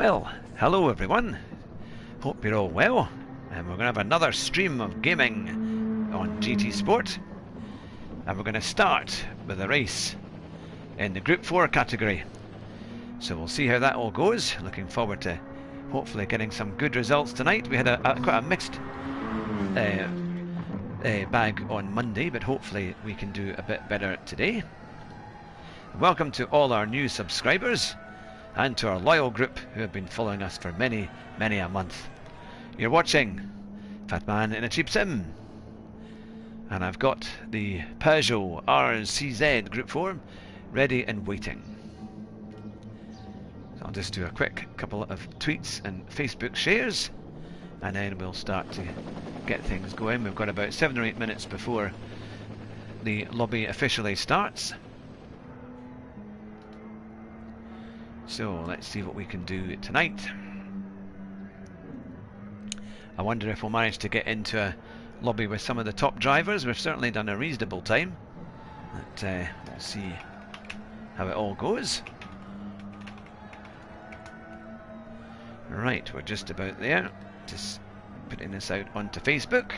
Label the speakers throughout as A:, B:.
A: Well, hello everyone. Hope you're all well. And we're going to have another stream of gaming on GT Sport. And we're going to start with a race in the Group 4 category. So we'll see how that all goes. Looking forward to hopefully getting some good results tonight. We had quite a mixed bag on Monday, but hopefully we can do a bit better today. Welcome to all our new subscribers and to our loyal group who have been following us for many a month. You're watching Fat Man in a Cheap Sim, and I've got the Peugeot RCZ Group 4 ready and waiting. So I'll just do a quick couple of tweets and Facebook shares, and then we'll start to get things going. We've got about 7 or 8 minutes before the lobby officially starts. So let's see what we can do tonight. I wonder if we'll manage to get into a lobby with some of the top drivers. We've certainly done a reasonable time, but we'll see how it all goes. Right, we're just about there. Just putting this out onto Facebook.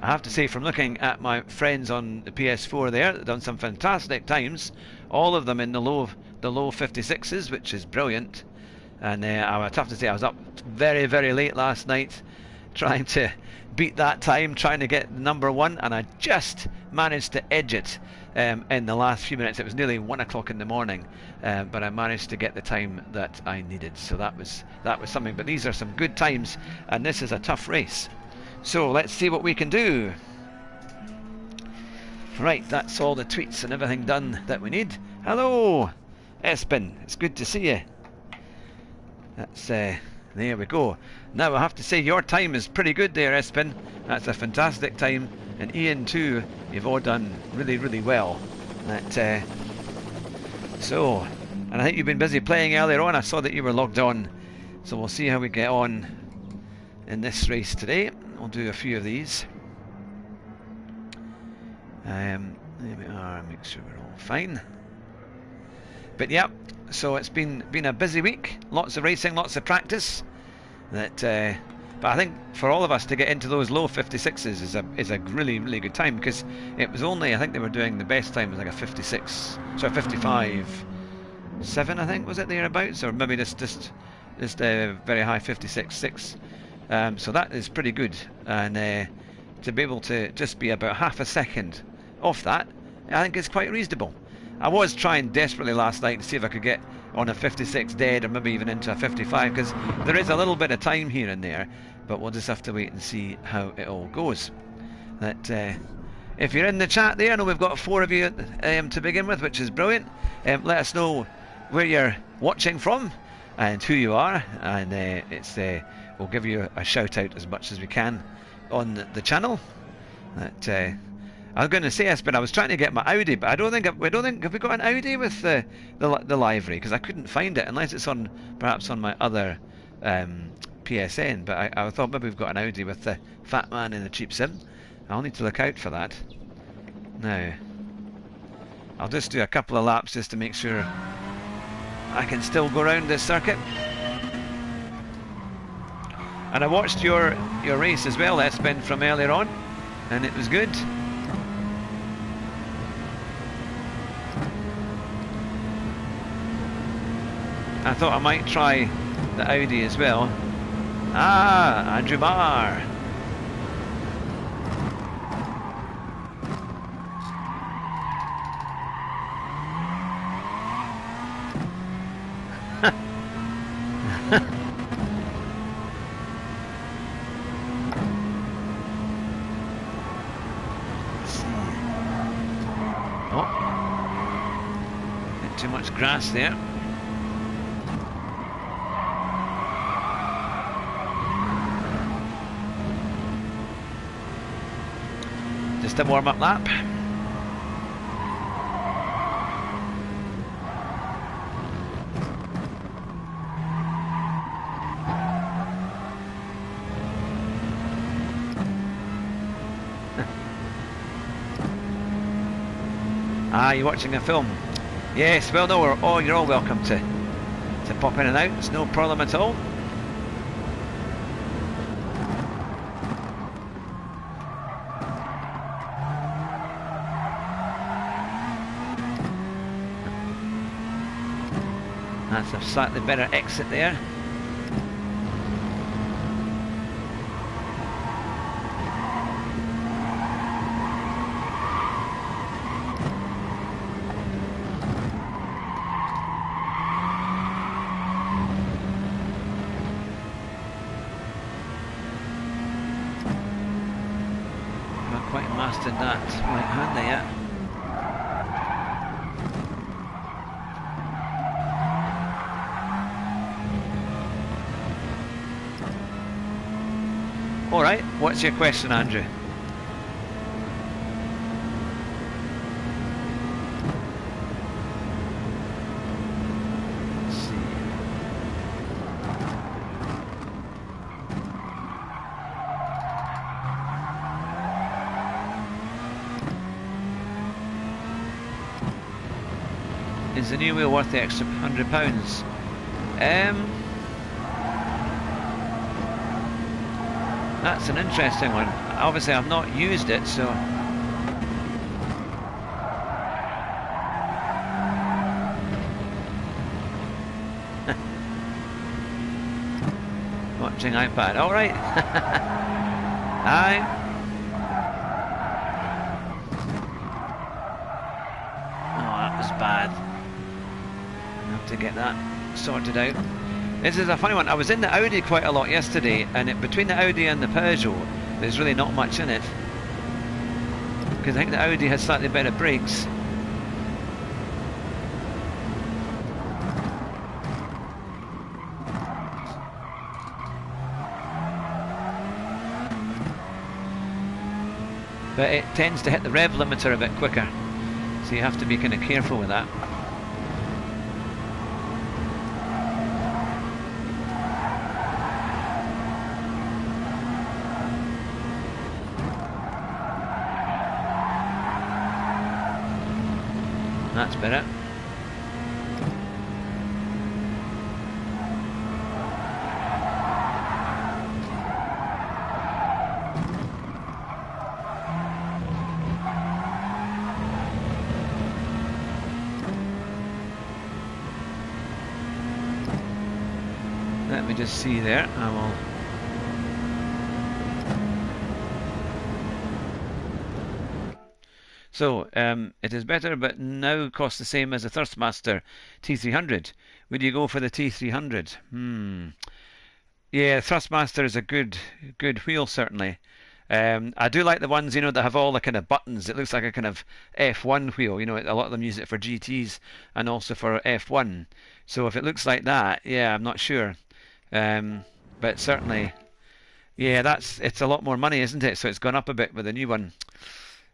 A: I have to say, from looking at my friends on the PS4 there, they've done some fantastic times, all of them in the low 56s, which is brilliant. And I would have to say I was up very late last night trying to beat that time, trying to get number one, and I just managed to edge it in the last few minutes. It was nearly 1 o'clock in the morning, but I managed to get the time that I needed, so that was something. But these are some good times, and this is a tough race. So let's see what we can do. Right, that's all the tweets and everything done that we need. Hello, Espen. It's good to see you. That's there we go. Now I have to say your time is pretty good there, Espen. That's a fantastic time. And Ian too. You've all done really well. That so, and I think you've been busy playing earlier on. I saw that you were logged on. So we'll see how we get on in this race today. I'll do a few of these. There we are. Make sure we're all fine. But yeah, so it's been a busy week. Lots of racing, lots of practice. That, but I think for all of us to get into those low 56s is a really good time, because it was only, I think they were doing the best time was like a 56, so a 55.7 I think was it thereabouts, or maybe just very high 56.6. So that is pretty good, and to be able to just be about half a second off that, I think it's quite reasonable. I was trying desperately last night to see if I could get on a 56 dead, or maybe even into a 55, because there is a little bit of time here and there, but we'll just have to wait and see how it all goes. That if you're in the chat there, I know we've got 4 of you to begin with, which is brilliant. Let us know where you're watching from and who you are, and we'll give you a shout out as much as we can on the channel. That I was going to say, yes, but I was trying to get my Audi, but I don't think have we got an Audi with the livery, because I couldn't find it unless it's on perhaps on my other PSN. But I thought maybe we've got an Audi with the Fat Man in the Cheap Sim. I'll need to look out for that. Now I'll just do a couple of laps just to make sure I can still go around this circuit. And I watched your race as well, Espen, from earlier on, and it was good. I thought I might try the Audi as well. Ah, Andrew Marr. Oh, not too much grass there. Just a warm-up lap. Ah, you're watching a film. Yes, well, no, you're all welcome to to pop in and out. It's no problem at all. That's a slightly better exit there. Not quite mastered that right hand there yet. All right, what's your question, Andrew? Let's see. Is the new wheel worth the extra £100? That's an interesting one. Obviously, I've not used it, so... Watching iPad. All right. Aye. Oh, that was bad. I have to get that sorted out. This is a funny one. I was in the Audi quite a lot yesterday, and between the Audi and the Peugeot, there's really not much in it. Because I think the Audi has slightly better brakes. But it tends to hit the rev limiter a bit quicker. So you have to be kind of careful with that. That's better. Let me just see there. I will. So, it is better, but now costs the same as the Thrustmaster T300. Would you go for the T300? Yeah, Thrustmaster is a good wheel, certainly. I do like the ones, you know, that have all the kind of buttons. It looks like a kind of F1 wheel. You know, a lot of them use it for GTs and also for F1. So if it looks like that, yeah, I'm not sure. But certainly, yeah, it's a lot more money, isn't it? So it's gone up a bit with the new one.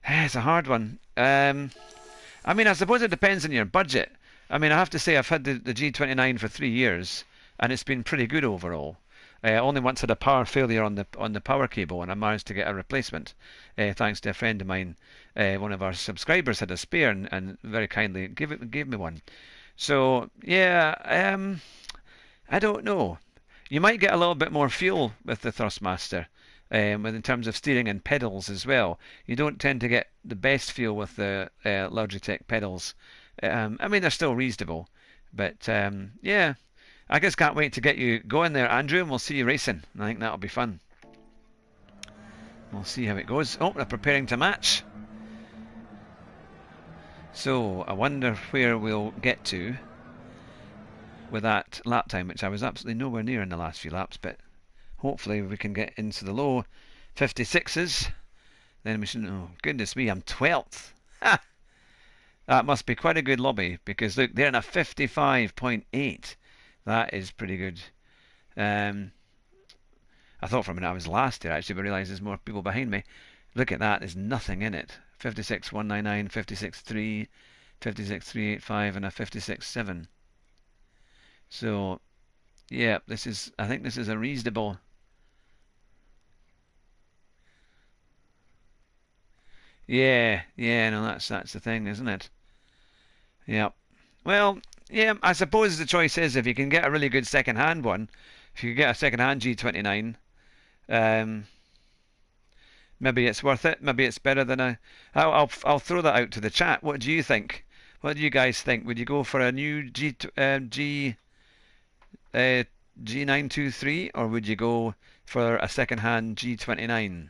A: It's a hard one. I mean, I suppose it depends on your budget. I mean, I have to say I've had the G29 for 3 years, and it's been pretty good overall. I only once had a power failure on the power cable, and I managed to get a replacement, thanks to a friend of mine. One of our subscribers had a spare, and very kindly gave me one. So yeah, I don't know. You might get a little bit more fuel with the Thrustmaster. In terms of steering and pedals as well, you don't tend to get the best feel with the Logitech pedals. I mean, they're still reasonable, but yeah, I just can't wait to get you going there, Andrew, and we'll see you racing. I think that'll be fun. We'll see how it goes. Oh, they're preparing to match. So I wonder where we'll get to with that lap time, which I was absolutely nowhere near in the last few laps, but hopefully we can get into the low 56s. Then we should... Oh, goodness me, I'm 12th. Ha! That must be quite a good lobby, because look, they're in a 55.8. That is pretty good. I thought for a minute I was last here, actually, but I realised there's more people behind me. Look at that, there's nothing in it. 56.199, 56.3, 56.385, and a 56.7. So, yeah, I think this is a reasonable... Yeah, no, that's the thing, isn't it? Yeah. Well, Yeah, I suppose the choice is if you can get a really good second-hand one, if you get a second-hand G29, um, maybe it's worth it. Maybe it's better than a. I'll throw that out to the chat. What do you think? What do you guys think? Would you go for a new uh, G923 or would you go for a second-hand G29?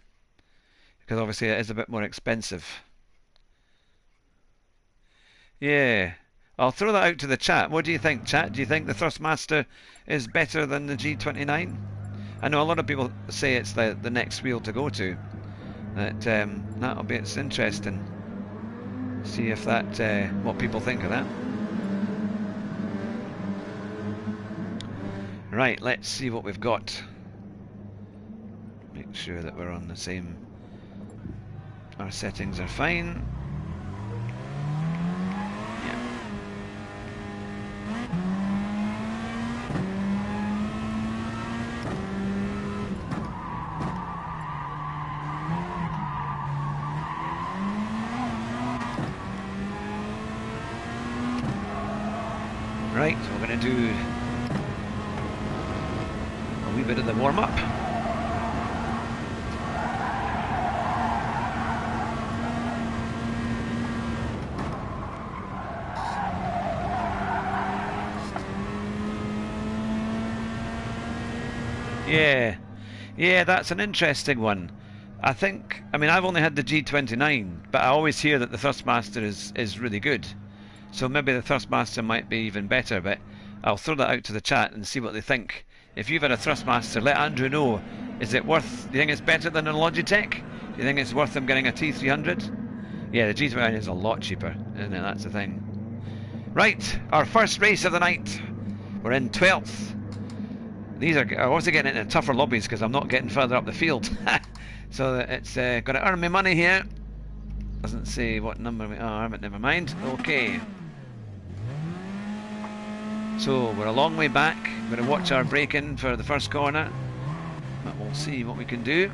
A: Because obviously it is a bit more expensive. Yeah. I'll throw that out to the chat. What do you think, chat? Do you think the Thrustmaster is better than the G29? I know a lot of people say it's the next wheel to go to. That'll be it's interesting. See if that what people think of that. Right, let's see what we've got. Make sure that we're on the same. Our settings are fine. Right, so we're going to do a wee bit of the warm-up. Yeah, that's an interesting one. I mean, I've only had the G29, but I always hear that the Thrustmaster is really good. So maybe the Thrustmaster might be even better, but I'll throw that out to the chat and see what they think. If you've had a Thrustmaster, let Andrew know. Is it worth, do you think it's better than a Logitech? Do you think it's worth them getting a T300? Yeah, the G29 is a lot cheaper, isn't it? That's the thing. Right, our first race of the night. We're in 12th. These are also getting into tougher lobbies because I'm not getting further up the field. So it's got to earn me money here. Doesn't say what number we are, but never mind. Okay. So we're a long way back. We're going to watch our break-in for the first corner. But we'll see what we can do.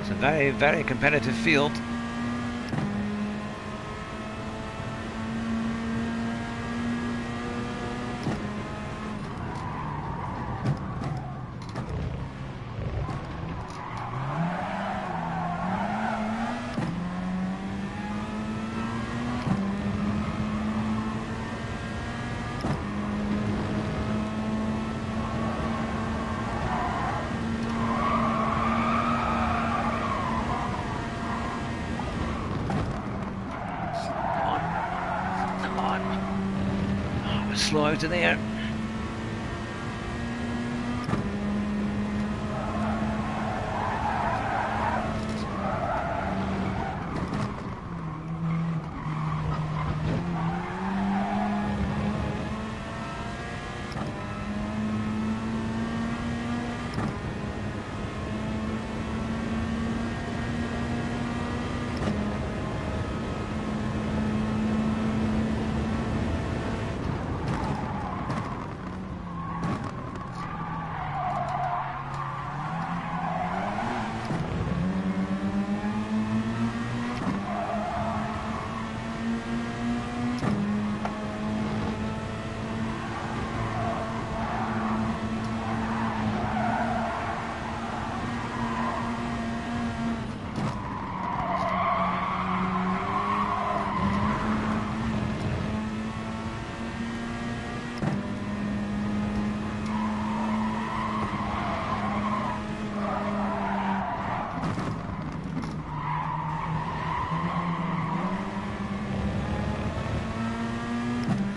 A: It's a very, very competitive field. Slow out of there.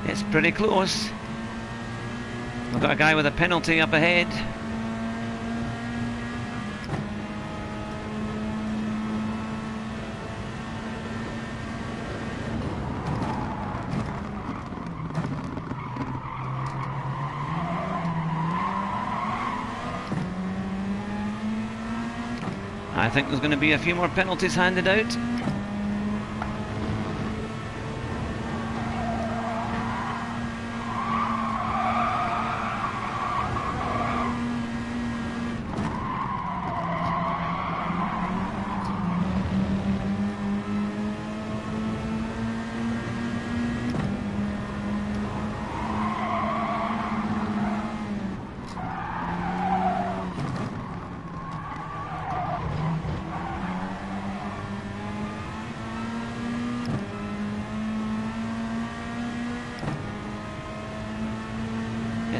A: It's pretty close. We've got a guy with a penalty up ahead. I think there's going to be a few more penalties handed out.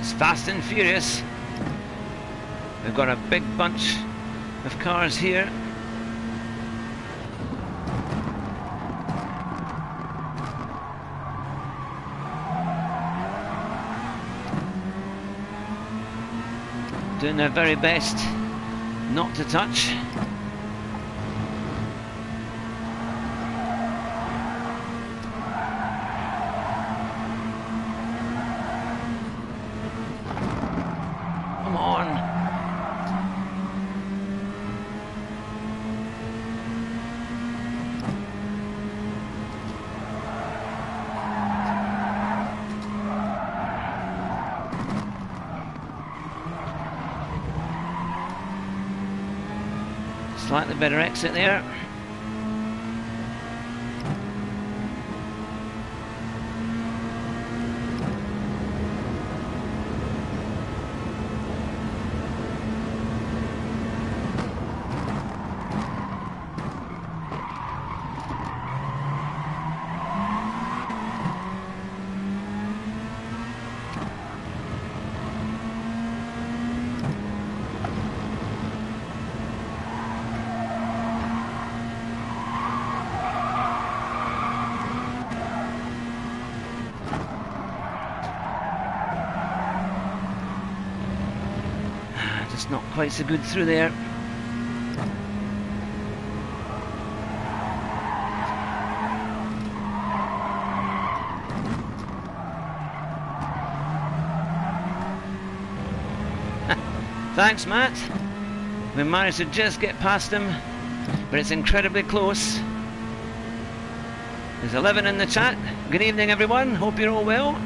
B: It's fast and furious. We've got a big bunch of cars here. Doing their very best not to touch. Come on. Slightly better exit there. Just not quite so good through there. Thanks, Matt. We managed to just get past him, but it's incredibly close. There's 11 in the chat. Good evening, everyone. Hope you're all well.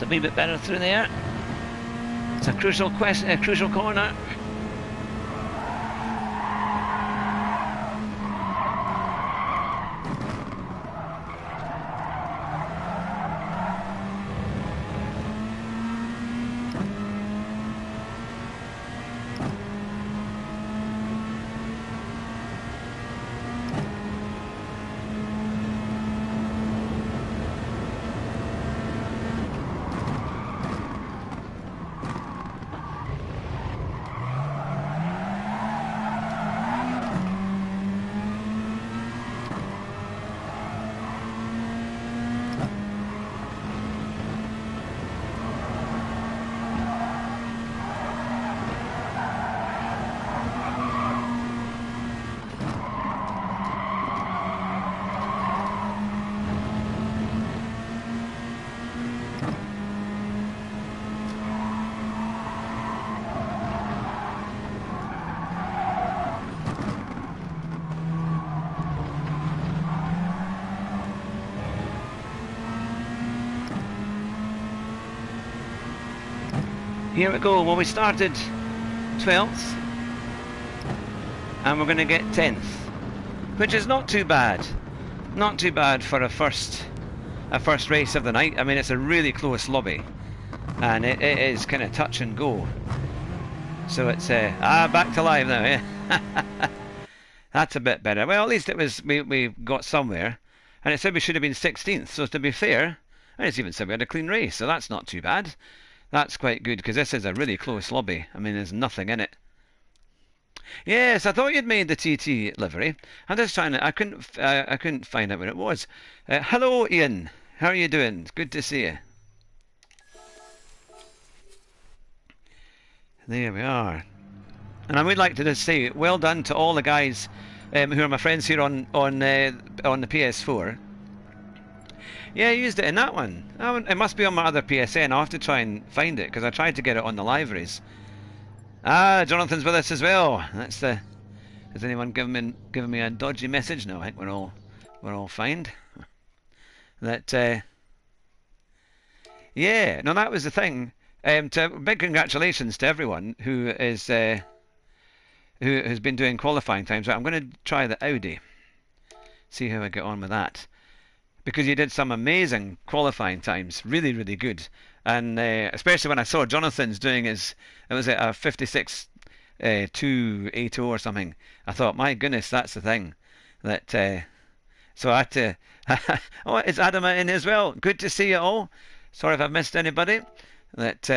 B: A wee bit better through there. It's a crucial corner. Here we go. Well, we started 12th and we're going to get 10th, which is not too bad. Not too bad for a first race of the night. I mean, it's a really close lobby and it is kind of touch and go. So it's back to live now, eh? That's a bit better. Well, at least it was we got somewhere, and it said we should have been 16th. So to be fair, and it's even said we had a clean race, so that's not too bad. That's quite good because this is a really close lobby. I mean, there's nothing in it. Yes, I thought you'd made the TT livery. I'm just trying to. I couldn't find out where it was. Hello, Ian. How are you doing? It's good to see you. There we are. And I would like to just say, well done to all the guys who are my friends here on the PS4. Yeah, I used it in that one. It must be on my other PSN. I'll have to try and find it because I tried to get it on the liveries. Ah, Jonathan's with us as well. That's the. Has anyone given me a dodgy message? No, I think we're all fine. That. Yeah, no, that was the thing.
A: Big congratulations to everyone who is who has been doing qualifying times. Right, I'm going to try the Audi, see how I get on with that, because you did some amazing qualifying times, really, really good. And especially when I saw Jonathan's doing his, it was a 56 280 or something. I thought, my goodness, that's the thing. That so I had to. Oh, is Adama in as well? Good to see you all. Sorry if I've missed anybody. That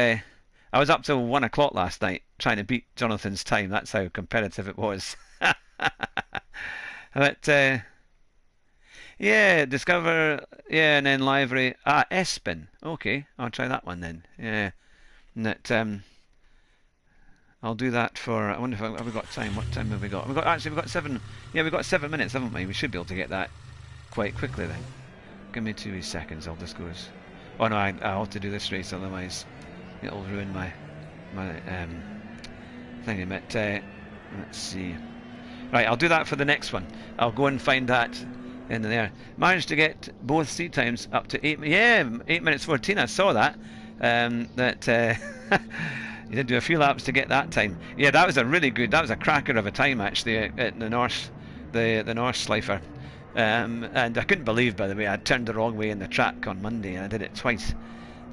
A: I was up till 1 o'clock last night trying to beat Jonathan's time. That's how competitive it was. But yeah, Discover, yeah, and then Library. Ah, Espin. Okay, I'll try that one then. Yeah, and that I'll do that for. I wonder if have we got time. What time have we got? We've got 7. Yeah, we've got 7 minutes, haven't we? We should be able to get that quite quickly then. Give me 2 seconds. I'll just go. Oh no, I have to do this race, otherwise it'll ruin my thing. But let's see. Right, I'll do that for the next one. I'll go and find that in there. Managed to get both seat times up to 8. Yeah, 8 minutes 14. I saw that. You did do a few laps to get that time. Yeah, that was a really good. That was a cracker of a time actually at the North, the Nordschleife. And I couldn't believe, by the way, I turned the wrong way in the track on Monday, and I did it twice.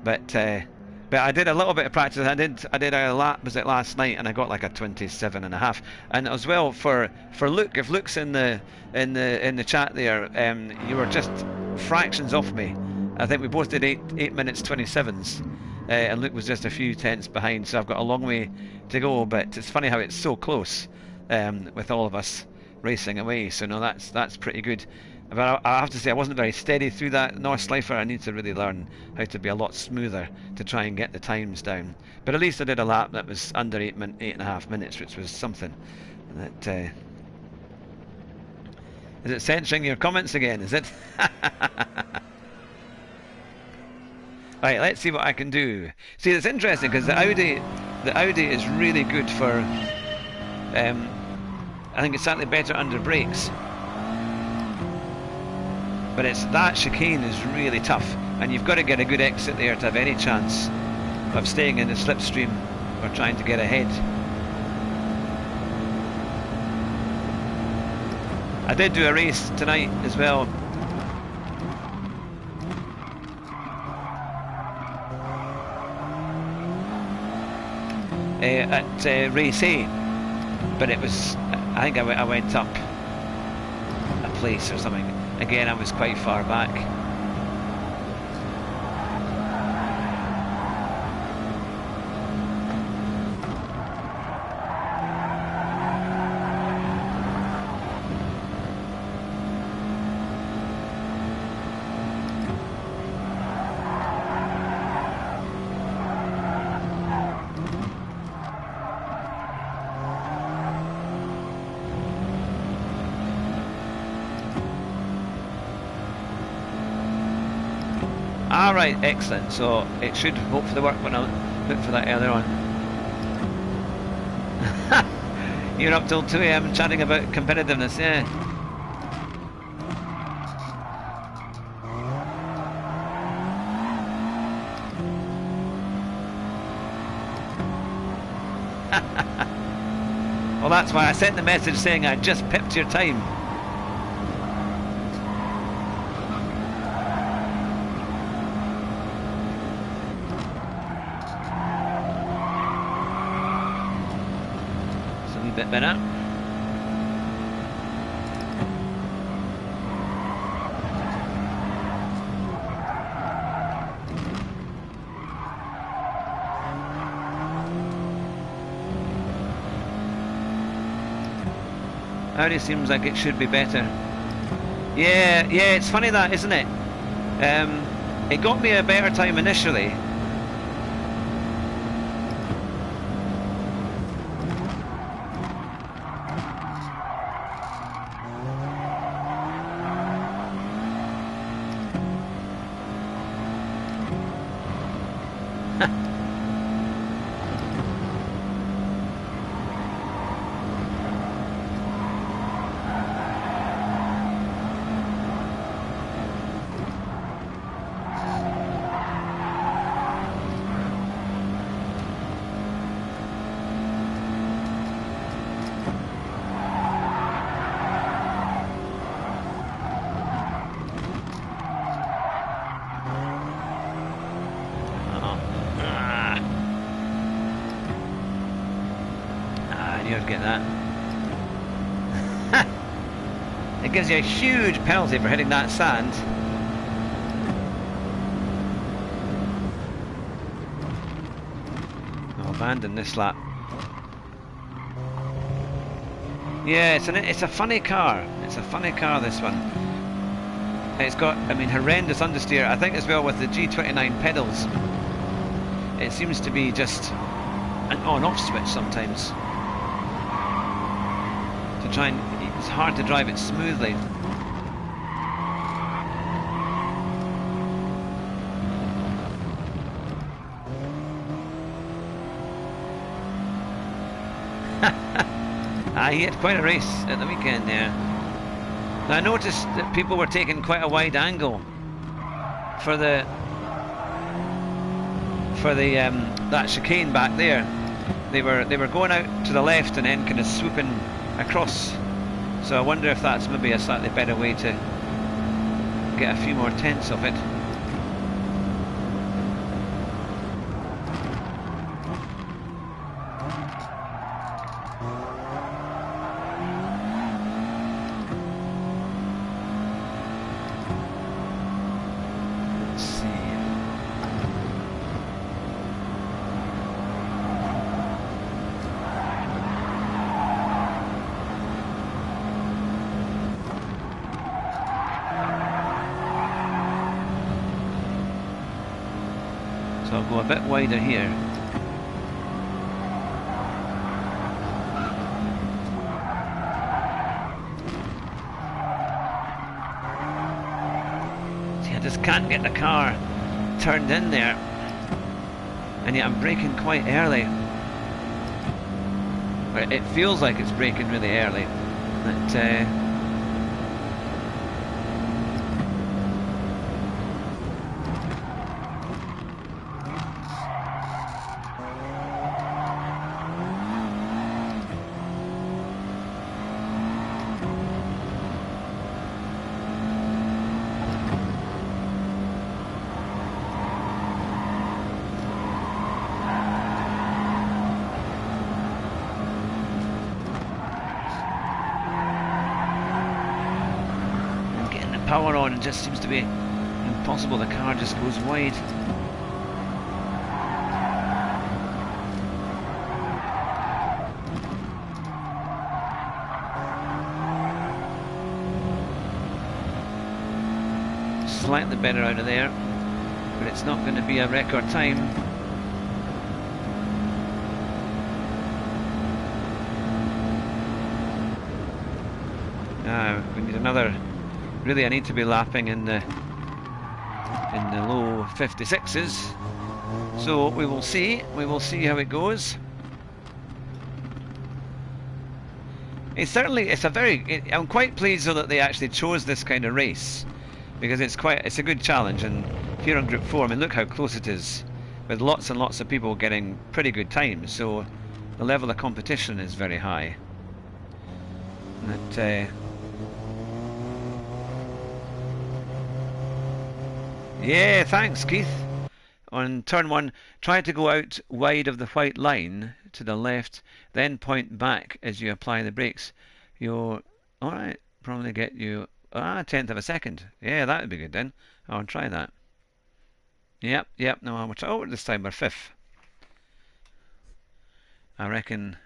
A: But I did a little bit of practice. I did a lap, was it last night, and I got like a 27.5. And as well for Luke, if Luke's in the chat there, you were just fractions off me. I think we both did 8 minutes 27s, and Luke was just a few tenths behind. So I've got a long way to go. But it's funny how it's so close with all of us racing away. So no, that's pretty good. But I have to say I wasn't very steady through that Nordschleife. I need to really learn how to be a lot smoother to try and get the times down. But at least I did a lap that was under 8.5 minutes, which was something. That is it censoring your comments again? Is it? Right, let's see what I can do. See, it's interesting because the Audi is really good for. I think it's certainly better under brakes. But it's that chicane is really tough, and you've got to get a good exit there to have any chance of staying in the slipstream or trying to get ahead. I did do a race tonight as well. At race A, but it was, I think I went up a place or something. Again, I was quite far back. Alright, excellent. So it should hopefully work when I look for that earlier on. You're up till 2 AM chatting about competitiveness, yeah. Well, that's why I sent the message saying I just pipped your time. Bit better. Audi seems like it should be better. Yeah, it's funny that, isn't it? It got me a better time initially.
B: I'd get that. It gives you a huge penalty for hitting that sand. I'll abandon this lap. Yeah, it's a funny car. It's a funny car, this one. It's got, I mean, horrendous understeer. I think as well with the G29 pedals. It seems to be just an on-off switch sometimes. To try and, it's hard to drive it smoothly. He had quite a race at the weekend there. Now, I noticed that people were taking quite a wide angle for the that chicane back there. They were going out to the left and then kind of swooping across. So I wonder if that's maybe a slightly better way to get a few more tenths of it. So I'll go a bit wider here. See, I just can't get the car turned in there. And yet I'm braking quite early. But it feels like it's braking really early. But power on, it just seems to be impossible. The car just goes wide. Slightly better out of there, but it's not going to be a record time. We need another. Really, I need to be lapping in the low 56s. So we will see. We will see how it goes. It's a very. I'm quite pleased though that they actually chose this kind of race, because it's a good challenge. And here on Group 4, I mean, look how close it is, with lots and lots of people getting pretty good times. So the level of competition is very high. But, yeah, thanks, Keith. On turn 1, try to go out wide of the white line to the left, then point back as you apply the brakes. You'll, alright, probably get you a tenth of a second. Yeah, that would be good then. I'll try that. Yep, no, I'll try. Oh, this time we're 5th. I reckon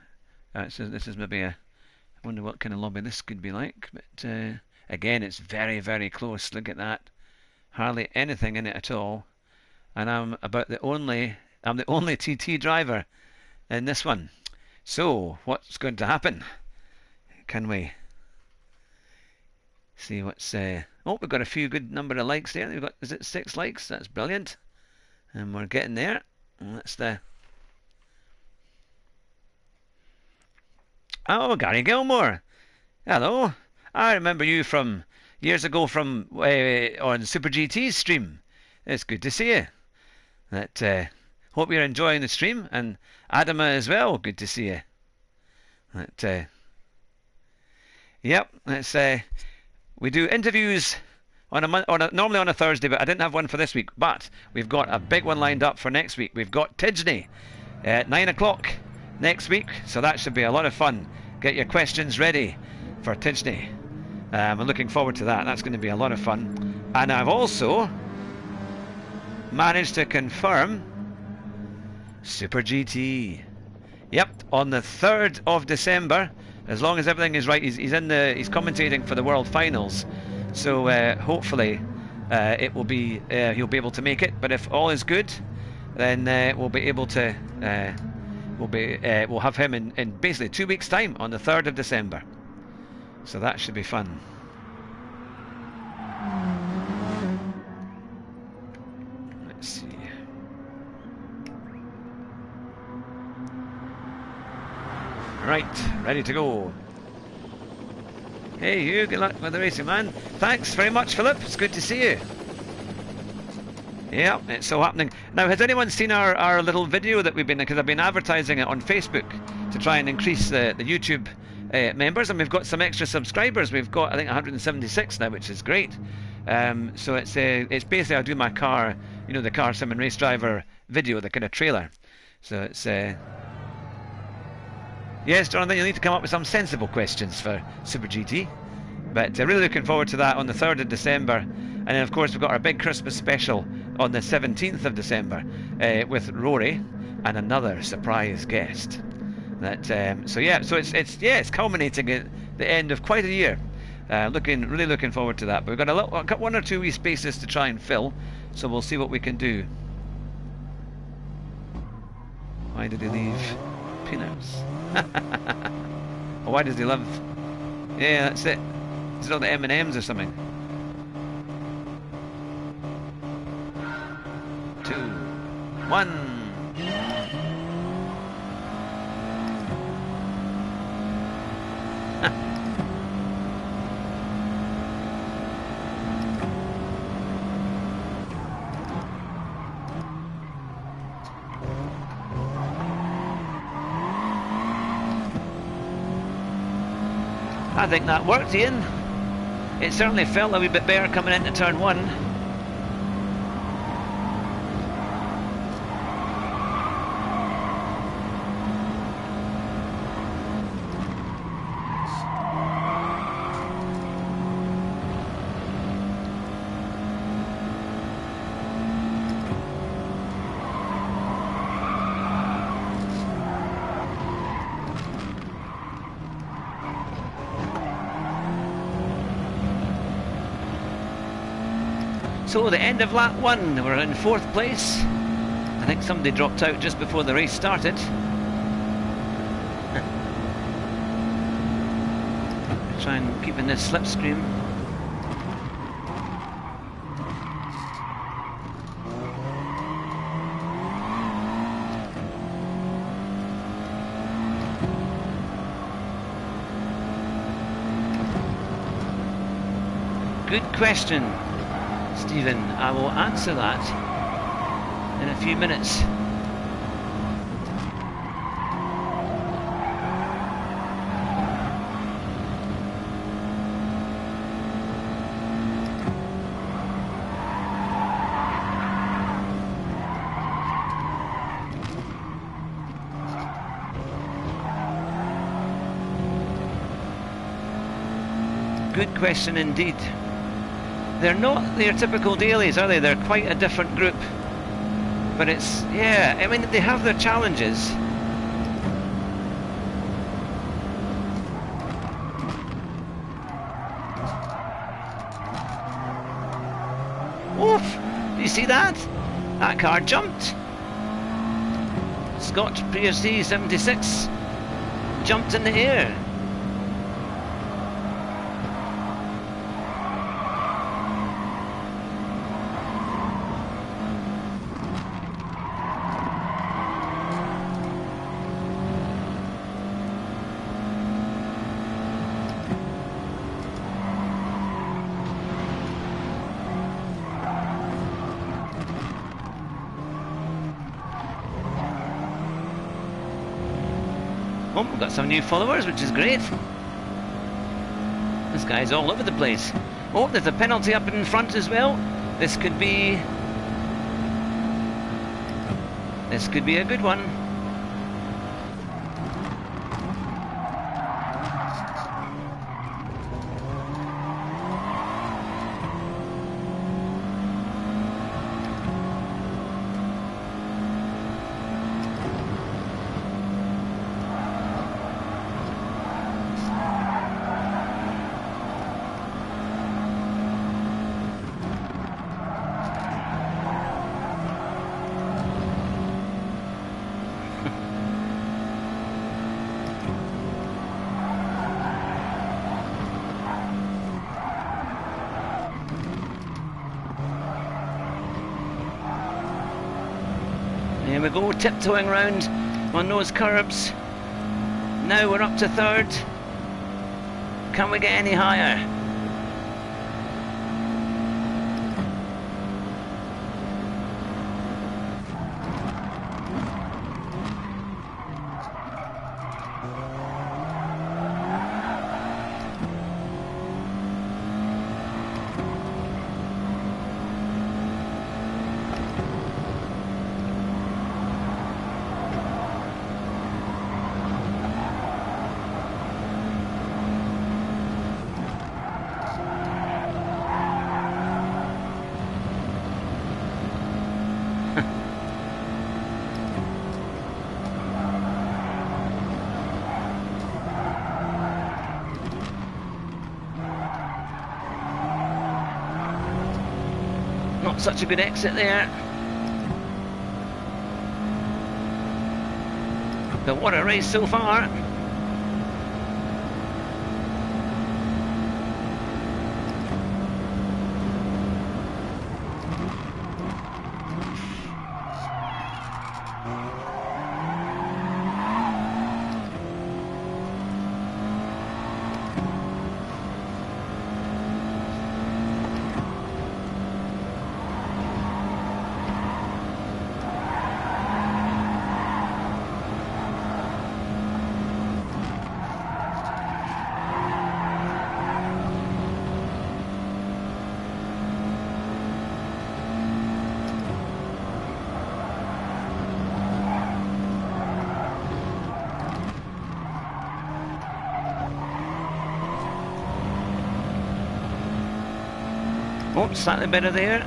B: this is maybe I wonder what kind of lobby this could be like. But again, it's very, very close. Look at that. Hardly anything in it at all, and I'm the only TT driver in this one. So what's going to happen? Can we see what's oh, we've got a few good number of likes there. We've got, is it 6 likes? That's brilliant, and we're getting there. And that's the Gary Gilmore. Hello, I remember you from years ago from on Super GT's stream. It's good to see you. That hope you're enjoying the stream, and Adama as well. Good to see you. That yep. It's we do interviews normally on a Thursday, but I didn't have one for this week. But we've got a big one lined up for next week. We've got Tidgeney at 9 o'clock.
A: next week, so that should be a lot of fun. Get your questions ready for Tidgety. I'm looking forward to that. That's going to be a lot of fun. And I've also managed to confirm Super GT. Yep, on the 3rd of December, as long as everything is right. He's commentating for the World Finals, so hopefully it will be he'll be able to make it. But if all is good, then we'll be able to we'll have him in basically 2 weeks' time on the 3rd of December. So that should be fun. Let's see. Right, ready to go. Hey you, good luck with the racing, man. Thanks very much, Philip. It's good to see you. Yeah, it's so happening. Now, has anyone seen our little video that we've been, because I've been advertising it on Facebook to try and increase the YouTube members, and we've got some extra subscribers. We've got, I think, 176 now, which is great. So it's basically, I do my car, you know, the car sim and race driver video, the kind of trailer. So it's yes, Jonathan, you'll need to come up with some sensible questions for Super GT. But really looking forward to that on the 3rd of December. And then, of course, we've got our big Christmas special on the 17th of December with Rory and another surprise guest. That so yeah, so it's culminating at the end of quite a year. Really looking forward to that. But we've got one or two wee spaces to try and fill, so we'll see what we can do. Why did he leave peanuts? Or why does he love? Yeah, that's it. Is it all the M&Ms or something? 2, 1. I think that worked, Ian. It certainly felt a wee bit better coming into turn 1. So the end of lap 1, we're in 4th place. I think somebody dropped out just before the race started. Try and keep in this slipstream. Good question, Stephen. I will answer that in a few minutes. Good question indeed. They're not their typical dailies, are they? They're quite a different group. But it's, yeah, I mean, they have their challenges. Oof! Do you see that? That car jumped. Scott PRC 76 jumped in the air. Oh, we've got some new followers, which is great. This guy's all over the place. Oh, there's a penalty up in front as well. This could be a good one.
B: Here we go, tiptoeing round on those curbs. Now we're up to third. Can we get any higher? Not such a good exit there. But what a race so far. Oh, slightly better there.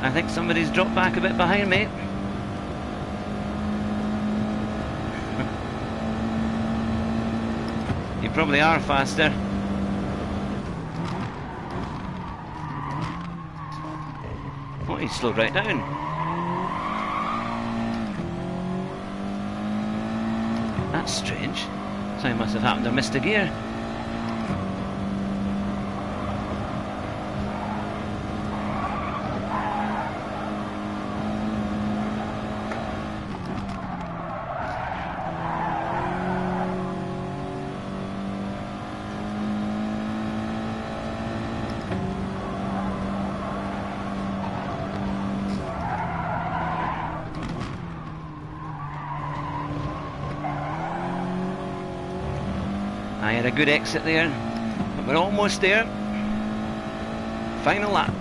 B: I think somebody's dropped back a bit behind me. You probably are faster. Oh, he slowed right down. That's strange. Something must have happened. I missed a gear. I had a good exit there, but we're almost there. Final lap.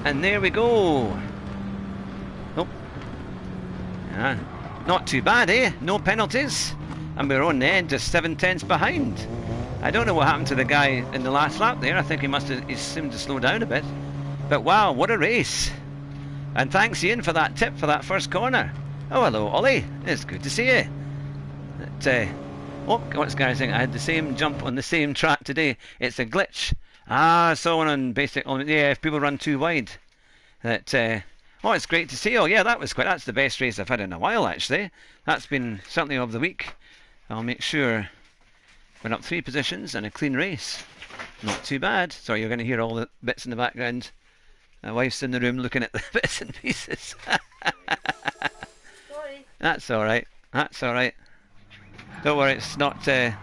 B: And there we go. Oh, yeah, not too bad, eh? No penalties, and we're on the end, just 7/10 behind. I don't know what happened to the guy in the last lap there. I think he seemed to slow down a bit. But wow, what a race! And thanks, Ian, for that tip for that first corner. Oh, hello, Ollie. It's good to see you. Oh, what's Gary saying? I had the same jump on the same track today. It's a glitch. Ah, someone on basic. Yeah, if people run too wide. Oh, it's great to see. Oh, yeah, that's the best race I've had in a while, actually. That's been certainly of the week. I'll make sure we're up 3 positions and a clean race. Not too bad. Sorry, you're going to hear all the bits in the background. My wife's in the room looking at the bits and pieces. That's all right. That's all right. Don't worry. It's not the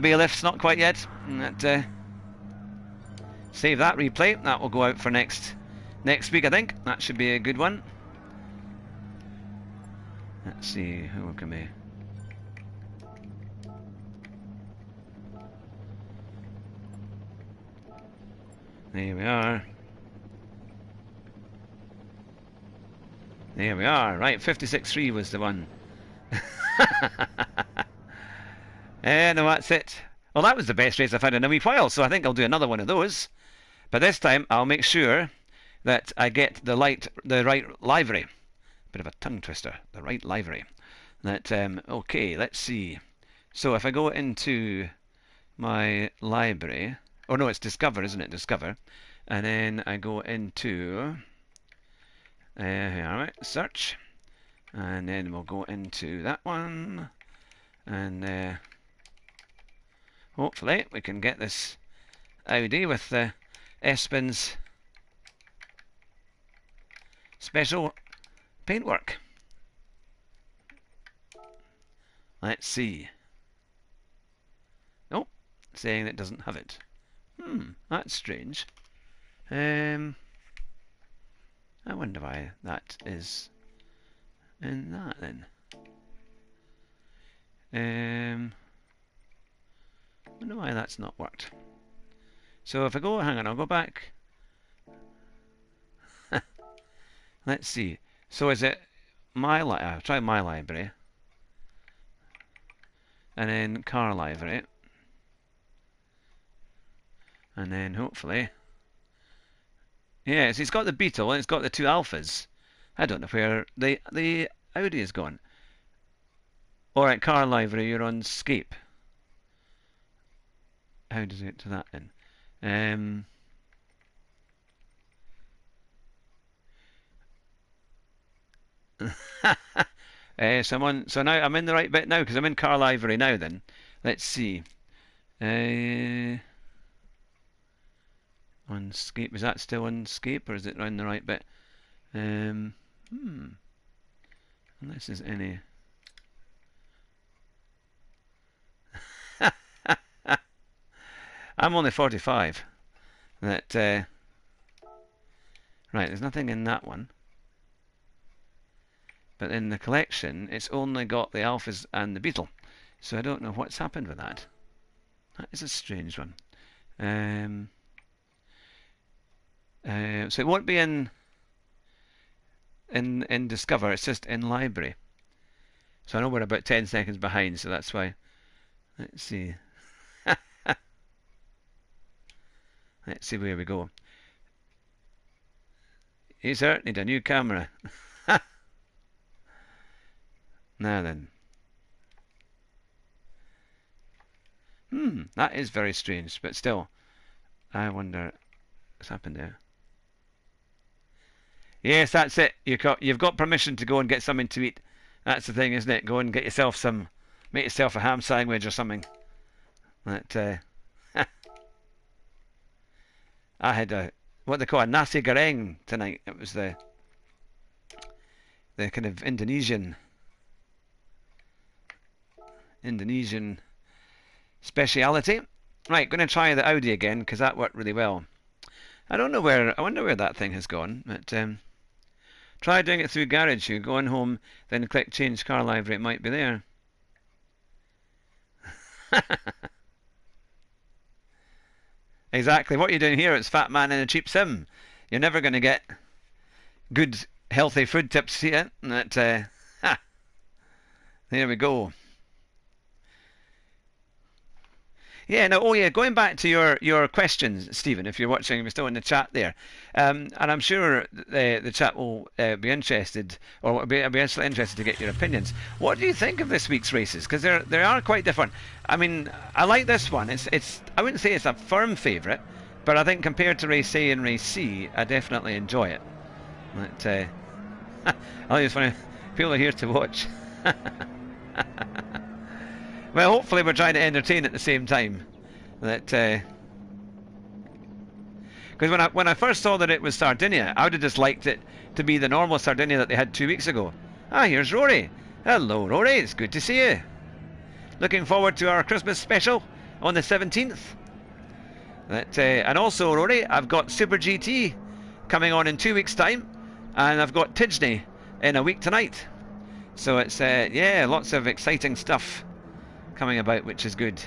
B: bailiffs. Not quite yet. Save that replay. That will go out for next week. I think that should be a good one. Let's see who can we. There we are. There we are. Right, 56.3 was the one. No, that's it. Well, that was the best race I've had in a wee while, so I think I'll do another one of those. But this time, I'll make sure that I get the right livery. Bit of a tongue twister. The right livery. Okay, let's see. So if I go into my library... Oh, no, it's Discover, isn't it? Discover. And then I go into... Alright, search, and then we'll go into that one, and hopefully we can get this Audi with the Espen's special paintwork. Let's see. Oh, saying it doesn't have it. That's strange. I wonder why that is in that then. Wonder why that's not worked. So if I go, hang on, I'll go back. Let's see. So is it my I'll try my library. And then car library. And then hopefully. Yes, it's got the Beetle and it's got the two Alphas. I don't know where the Audi is gone. Alright, car library, you're on Scape. How does it get to that then? So now I'm in the right bit now because I'm in car library now then. Let's see. On Scape, is that still on Scape or is it around the right bit? Unless there's any. I'm only 45. That right, there's nothing in that one. But in the collection, it's only got the Alphas and the Beetle. So I don't know what's happened with that. That is a strange one. So it won't be in Discover, it's just in Library. So I know we're about 10 seconds behind, so that's why. Let's see. Let's see where we go. You sir, need a new camera. Now then. That is very strange, but still, I wonder what's happened there. Yes, that's it. You've got permission to go and get something to eat. That's the thing, isn't it? Go and get yourself make yourself a ham sandwich or something. That I had what they call a nasi goreng tonight. It was the kind of Indonesian speciality. Right, going to try the Audi again because that worked really well. I wonder where that thing has gone. But try doing it through Garage. You go on home, then click Change Car Library. It might be there. Exactly. What you're doing here is Fat Man in a Cheap Sim. You're never going to get good, healthy food tips here. That there we go. Yeah, no, going back to your questions, Stephen, if you're watching, if you're still in the chat there, and I'm sure the chat will be interested, or will be interested to get your opinions. What do you think of this week's races? Because they are quite different. I mean, I like this one. It's I wouldn't say it's a firm favourite, but I think compared to Race A and Race C, I definitely enjoy it. But I think it's funny. People are here to watch. Well, hopefully we're trying to entertain at the same time. That because when I first saw that it was Sardinia, I would have just liked it to be the normal Sardinia that they had 2 weeks ago. Here's Rory. Hello, Rory. It's good to see you. Looking forward to our Christmas special on the 17th. And also, Rory, I've got Super GT coming on in 2 weeks' time, and I've got Tidgney in a week tonight. So it's yeah, lots of exciting stuff coming about, which is good.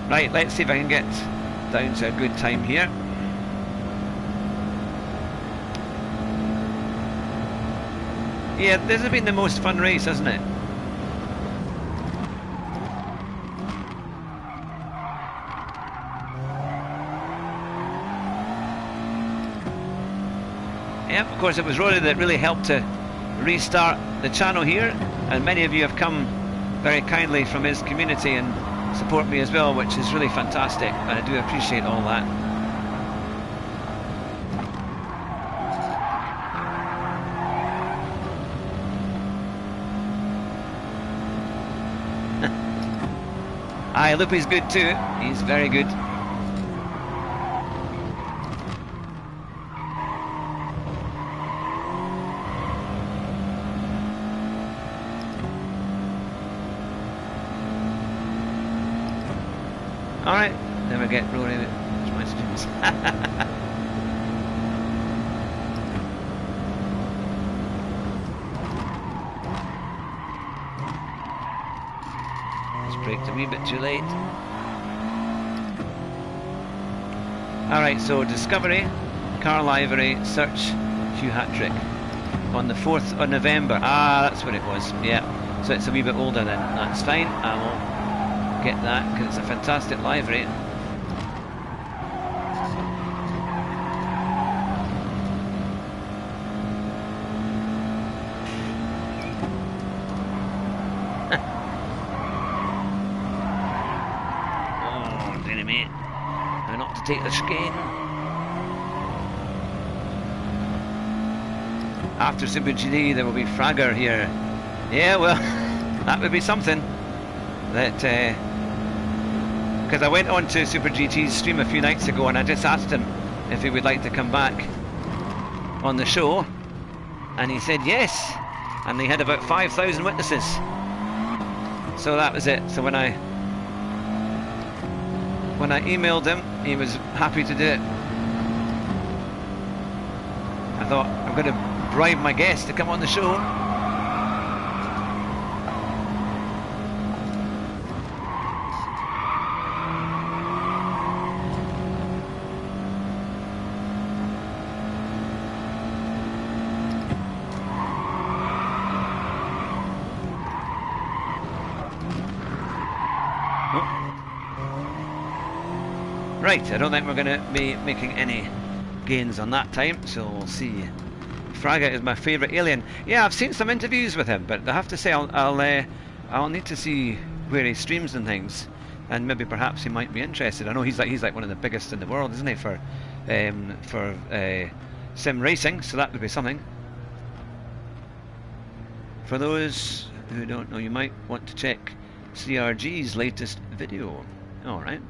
B: Right, let's see if I can get down to a good time here. Yeah, this has been the most fun race, hasn't it? Yep, of course it was Rory that really helped to restart the channel here, and many of you have come very kindly from his community and support me as well, which is really fantastic, and I do appreciate all that. Aye, Loopy's good too. He's very good. Alright, never get Rory. That's my students. Braked a wee bit too late. Alright, so Discovery, Carl Ivory, search, Hugh Hattrick. On the 4th of November. Ah, that's what it was. Yeah. So it's a wee bit older then. That's fine. I will get that because it's a fantastic livery. Take the skein. After Super GT there will be Fragger here. Yeah, well, that would be something. That because I went on to Super GT's stream a few nights ago and I just asked him if he would like to come back on the show, and he said yes, and they had about 5,000 witnesses. So that was it. So when I emailed him, he was happy to do it. I thought, I'm going to bribe my guest to come on the show. Right, I don't think we're going to be making any gains on that time, so we'll see. Fraga is my favourite alien. Yeah, I've seen some interviews with him, but I have to say I'll need to see where he streams and things, and maybe perhaps he might be interested. I know he's like one of the biggest in the world, isn't he, for sim racing? So that would be something. For those who don't know, you might want to check CRG's latest video. All right.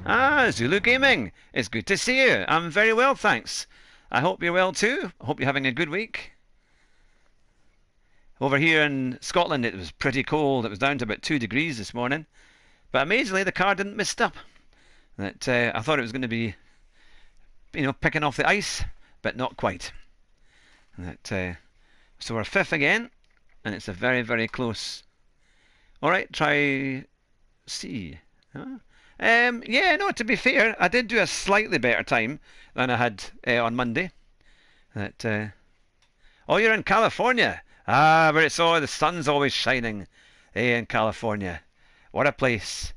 B: Ah, Zulu Gaming, it's good to see you. I'm very well, thanks. I hope you're well too. I hope you're having a good week. Over here in Scotland it was pretty cold. It was down to about 2 degrees this morning. But amazingly the car didn't mist up. That I thought it was going to be, picking off the ice, but not quite. That so we're fifth again, and it's a very, very close. Alright, try C. Huh? Yeah, no, to be fair, I did do a slightly better time than I had on Monday. That oh, you're in California. Ah, where it's all the sun's always shining. In California, what a place.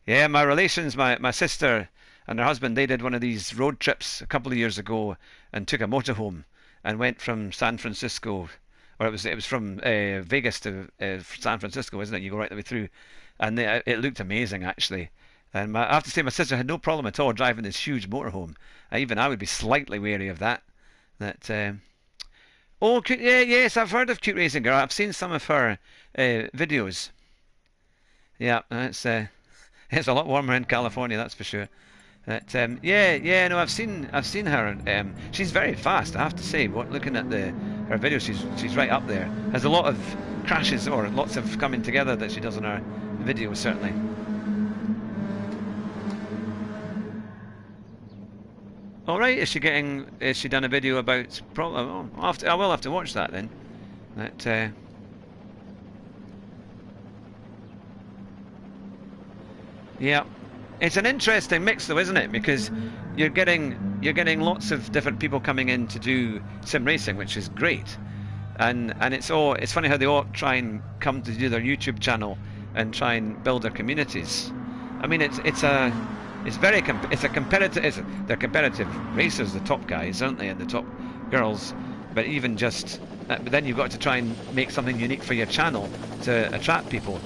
B: Yeah, my relations, my sister and her husband, they did one of these road trips a couple of years ago and took a motorhome and went from San Francisco, or it was from Vegas to San Francisco, isn't it? You go right the way through, and it looked amazing actually. And I have to say, my sister had no problem at all driving this huge motorhome. Even I would be slightly wary of that. Oh, yeah, yes, I've heard of Cute Racing Girl. I've seen some of her videos. Yeah, it's a lot warmer in California, that's for sure. Yeah, no, I've seen her. She's very fast, I have to say. Looking at her videos, she's right up there. Has a lot of crashes or lots of coming together that she does in her videos, certainly. All right, is she done a video about? I will have to watch that then. Yeah, it's an interesting mix though, isn't it? Because you're getting lots of different people coming in to do sim racing, which is great. And it's funny how they all try and come to do their YouTube channel and try and build their communities. I mean, they're competitive racers, the top guys, aren't they, and the top girls. But even just, but then you've got to try and make something unique for your channel to attract people.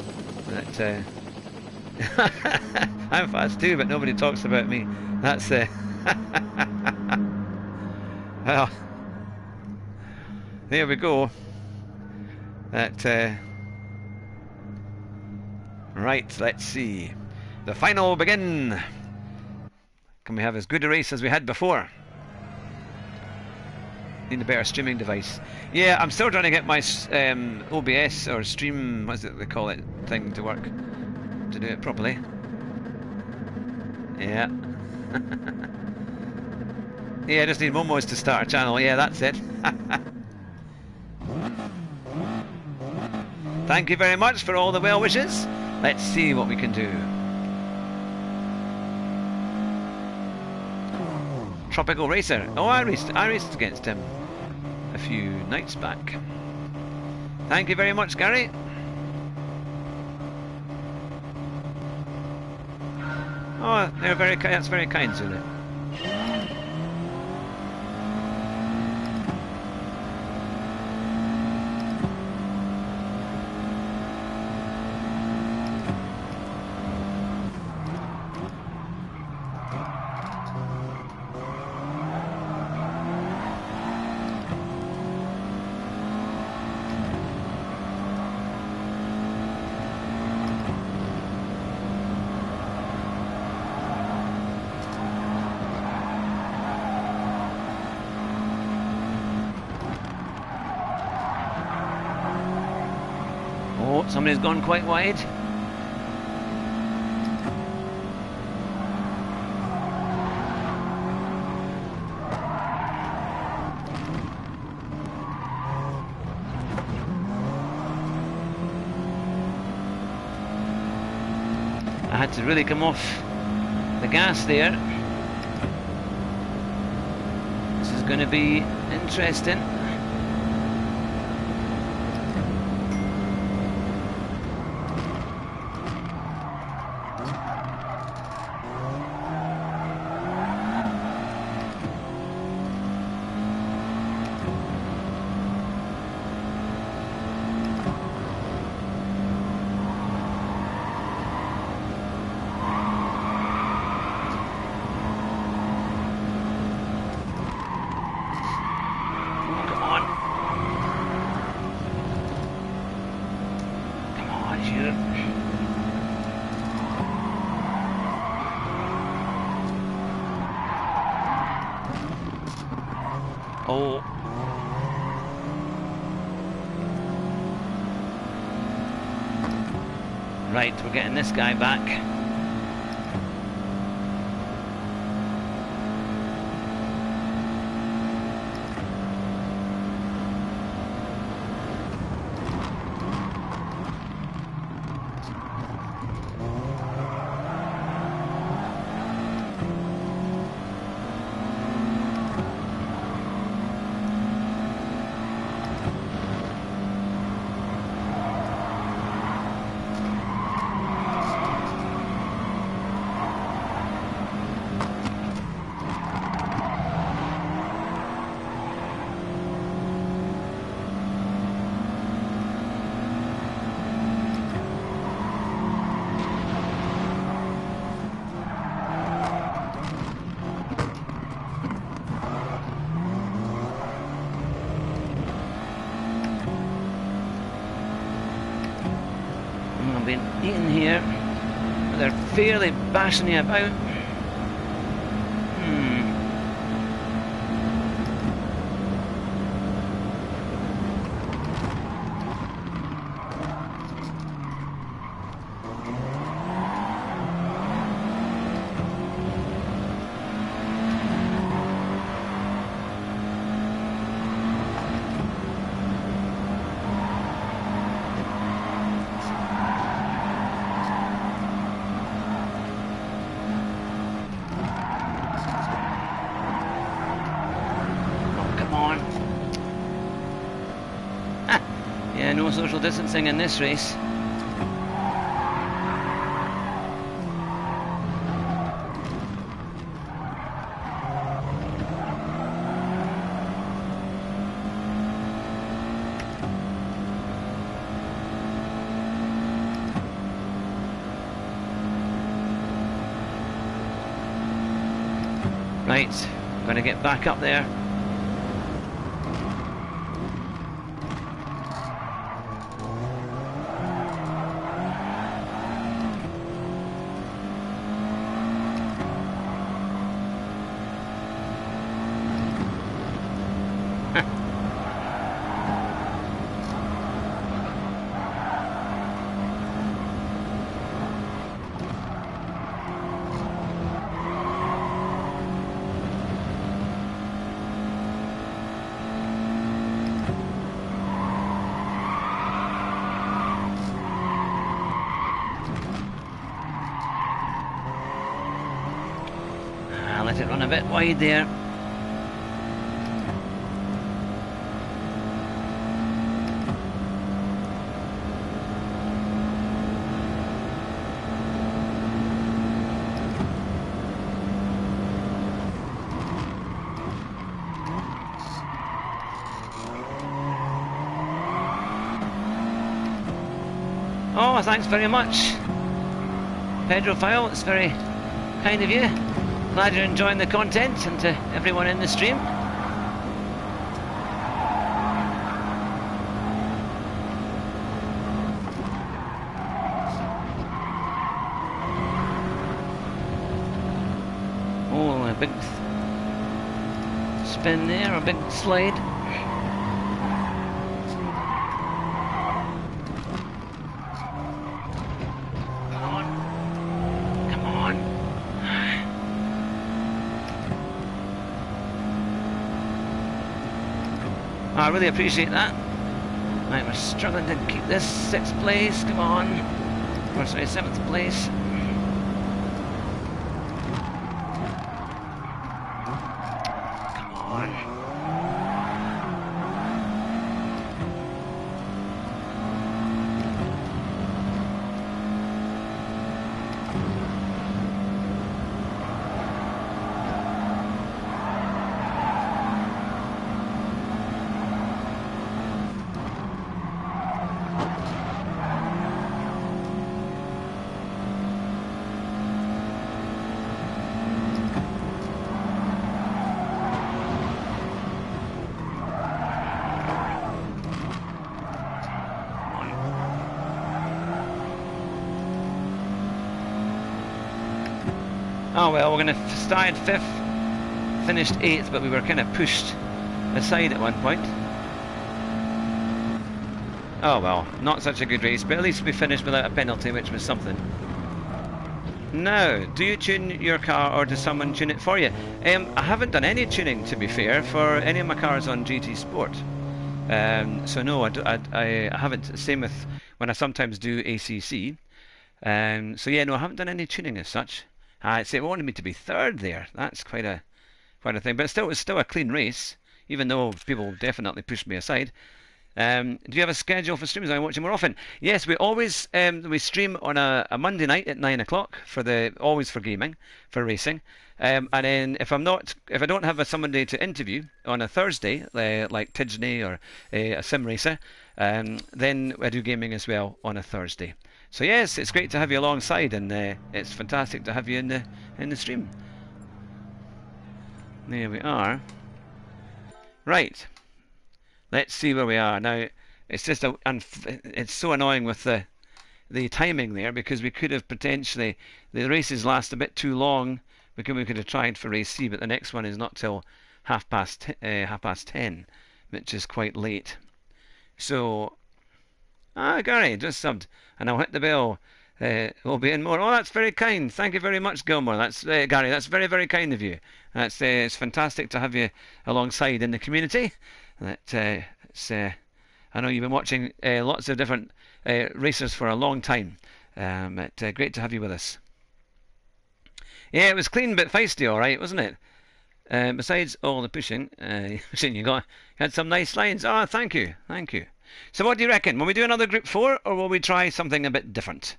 B: I'm fast too, but nobody talks about me. That's well, there we go.
A: Right, let's see. The final will begin. Can we have as good a race as we had before? Need a better streaming device. Yeah, I'm still trying to get my OBS or stream, what's it they call it, thing to work. To do it properly. Yeah. Yeah, I just need Momos to start a channel. Yeah, that's it. Thank you very much for all the well wishes. Let's see what we can do. Tropical Racer. Oh, I raced against him a few nights back. Thank you very much, Gary. Oh, they're very that's very kind, Zulu. Somebody's gone quite wide. I had to really come off the gas there. This is going to be interesting. Oh. Right, we're getting this guy back. I've been eating here, but they're fairly bashing you about. Yeah, no social distancing in this race. Right, I'm going to get back up there.
B: let it run a bit wide there. Oh, thanks very much, Pedrophile. It's very kind of you. Glad you're enjoying the content, and to everyone in the stream. Oh, a big spin there, a big slide. I really appreciate that. Right, we're struggling to keep this 6th place. Come on. Or sorry, 7th place. Come on. Oh well, we're going to start 5th, finished 8th, but we were kind of pushed aside at one point. Oh well, not such a good race, but at least we finished without a penalty, which was something. Now, do you tune your car or does someone tune it for you? I haven't done any tuning, to be fair, for any of my cars on GT Sport. So no, I haven't. Same with when I sometimes do ACC. So yeah, no, I haven't done any tuning as such. I'd say it wanted me to be 3rd there. That's quite a thing, but it's still a clean race, even though people definitely pushed me aside. Do you have a schedule for streams? I'm watching more often. Yes, we always we stream on a Monday night at 9 o'clock always for gaming, for racing. And then if I don't have somebody to interview on a Thursday, like Tidgney or a sim racer, then I do gaming as well on a Thursday. So yes, it's great to have you alongside, and it's fantastic to have you in the stream. There we are. Right. Let's see where we are now. It's just it's so annoying with the timing there, because we could have potentially, the races last a bit too long. We could have tried for race C, but the next one is not till half past 10, which is quite late. So, Gary just subbed, and I'll hit the bell. We'll be in more. Oh, that's very kind. Thank you very much, Gilmore. That's Gary. That's very, very kind of you. That's it's fantastic to have you alongside in the community. That I know you've been watching lots of different racers for a long time. But great to have you with us. Yeah, it was clean but feisty, all right, wasn't it? Besides all the pushing, you had some nice lines. Oh, thank you, thank you. So what do you reckon? Will we do another Group 4, or will we try something a bit different?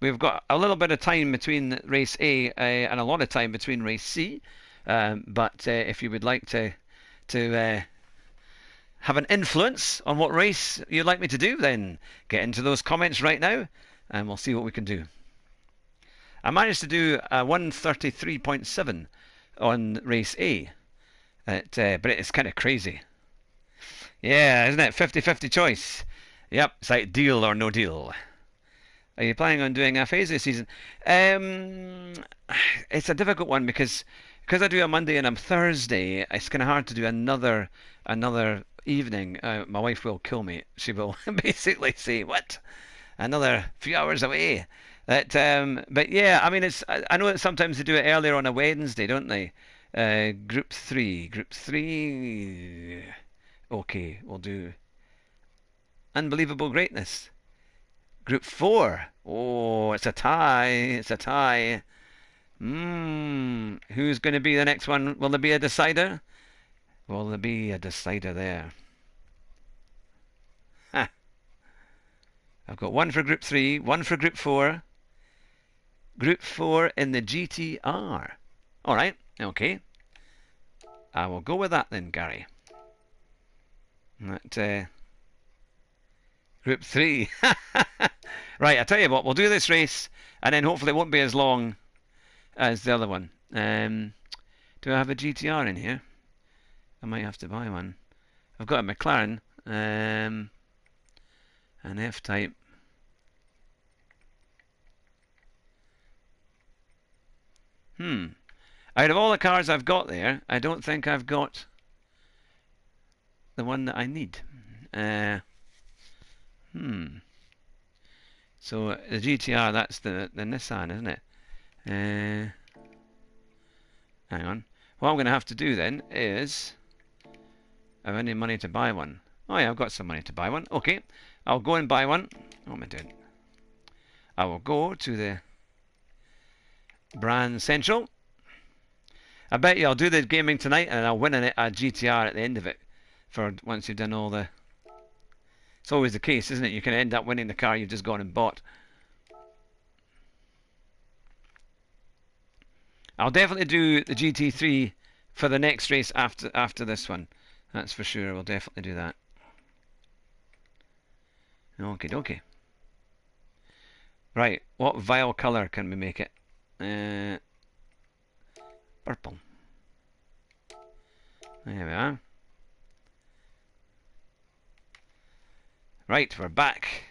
B: We've got a little bit of time between race A and a lot of time between race C. But if you would like to have an influence on what race you'd like me to do, then get into those comments right now, and we'll see what we can do. I managed to do a 1:33.7 on race A, but it's kind of crazy. Yeah, isn't it? 50-50 choice. Yep, it's like deal or no deal. Are you planning on doing FAs this season? It's a difficult one because I do a Monday and a Thursday. It's kind of hard to do another evening. My wife will kill me. She will basically say, "What? Another few hours away?" But yeah, I mean, I know that sometimes they do it earlier on a Wednesday, don't they? Group 3. Okay, we'll do Unbelievable Greatness. Group 4. Oh, it's a tie. It's a tie. Who's going to be the next one? Will there be a decider? Will there be a decider there? Ha. I've got one for Group 3, one for Group 4. Group 4 in the GTR. Alright, okay. I will go with that then, Gary. That, Group 3. Right, I tell you what, we'll do this race, and then hopefully it won't be as long as the other one. Do I have a GTR in here? I might have to buy one. I've got a McLaren, an F-Type. Out of all the cars I've got there, I don't think I've got the one that I need. So the GTR, that's the Nissan, isn't it? Hang on. What I'm going to have to do then is, have any money to buy one? Oh yeah, I've got some money to buy one. Okay, I'll go and buy one. What am I doing? I will go to the Brand Central. I bet you I'll do the gaming tonight and I'll win a GTR at the end of it. For once you've done all the... It's always the case, isn't it? You can end up winning the car you've just gone and bought. I'll definitely do the GT3 for the next race after this one. That's for sure. We'll definitely do that. Okie dokie. Right, what vile colour can we make it? Purple. There we are. Right, we're back.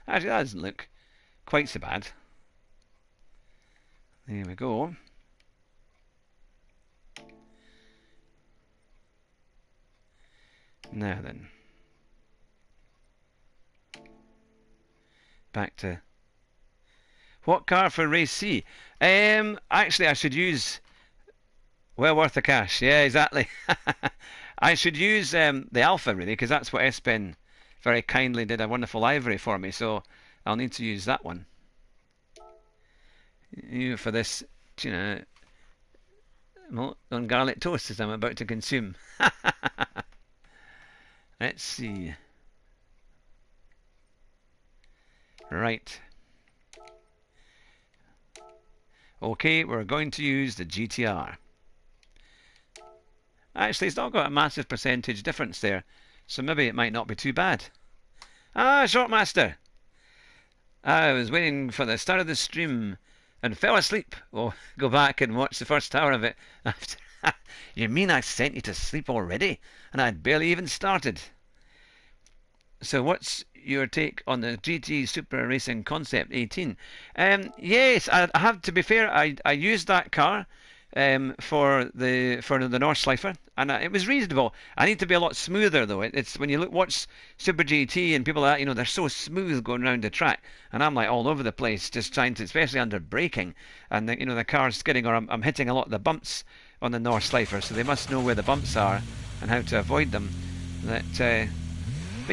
B: Actually, that doesn't look quite so bad. There we go. Now then. Back to... What car for race C? Actually, I should use... Well worth the cash. Yeah, exactly. I should use the Alpha, really, because that's what S-Pen very kindly did a wonderful livery for me, so I'll need to use that one. For this, you know, on garlic toast as I'm about to consume. Let's see. Right. Okay, we're going to use the GTR. Actually, it's not got a massive percentage difference there, so maybe it might not be too bad. Ah, Shortmaster! I was waiting for the start of the stream and fell asleep. Well, go back and watch the first hour of it. You mean I sent you to sleep already? And I'd barely even started. So what's your take on the GT Super Racing Concept 18? Yes, I have to be fair, I used that car for the Nordschleifer, and it was reasonable. I need to be a lot smoother though. It's when you watch Super GT and people like that, you know, they're so smooth going around the track, and I'm like all over the place just trying to, especially under braking, and you know, the car's skidding, or I'm hitting a lot of the bumps on the Nordschleifer, so they must know where the bumps are and how to avoid them. But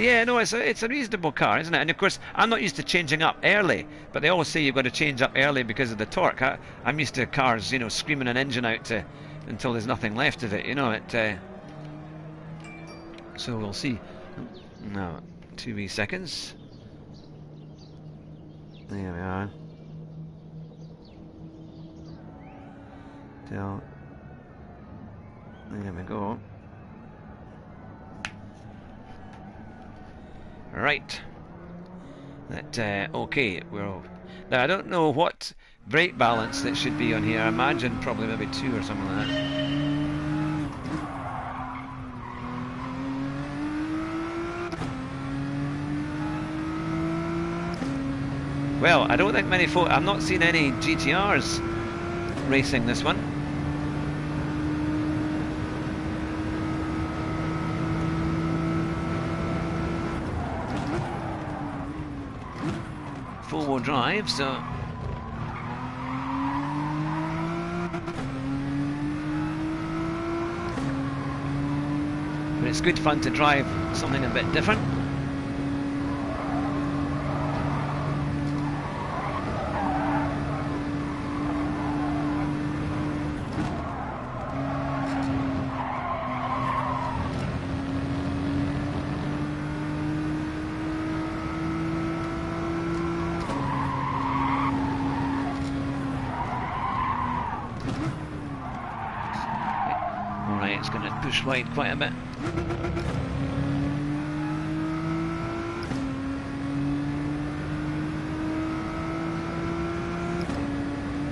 B: yeah, no, it's a reasonable car, isn't it? And of course, I'm not used to changing up early, but they always say you've got to change up early because of the torque. I'm used to cars, you know, screaming an engine out until there's nothing left of it, you know. So we'll see. Now, 2 wee seconds. There we are. There we go. Right. Okay, now I don't know what brake balance that should be on here. I imagine probably maybe 2 or something like that. Well, I don't think many folk... I'm not seeing any GTRs racing this one. Four-wheel drive, so... But it's good fun to drive something a bit different. Okay, it's going to push wide quite a bit.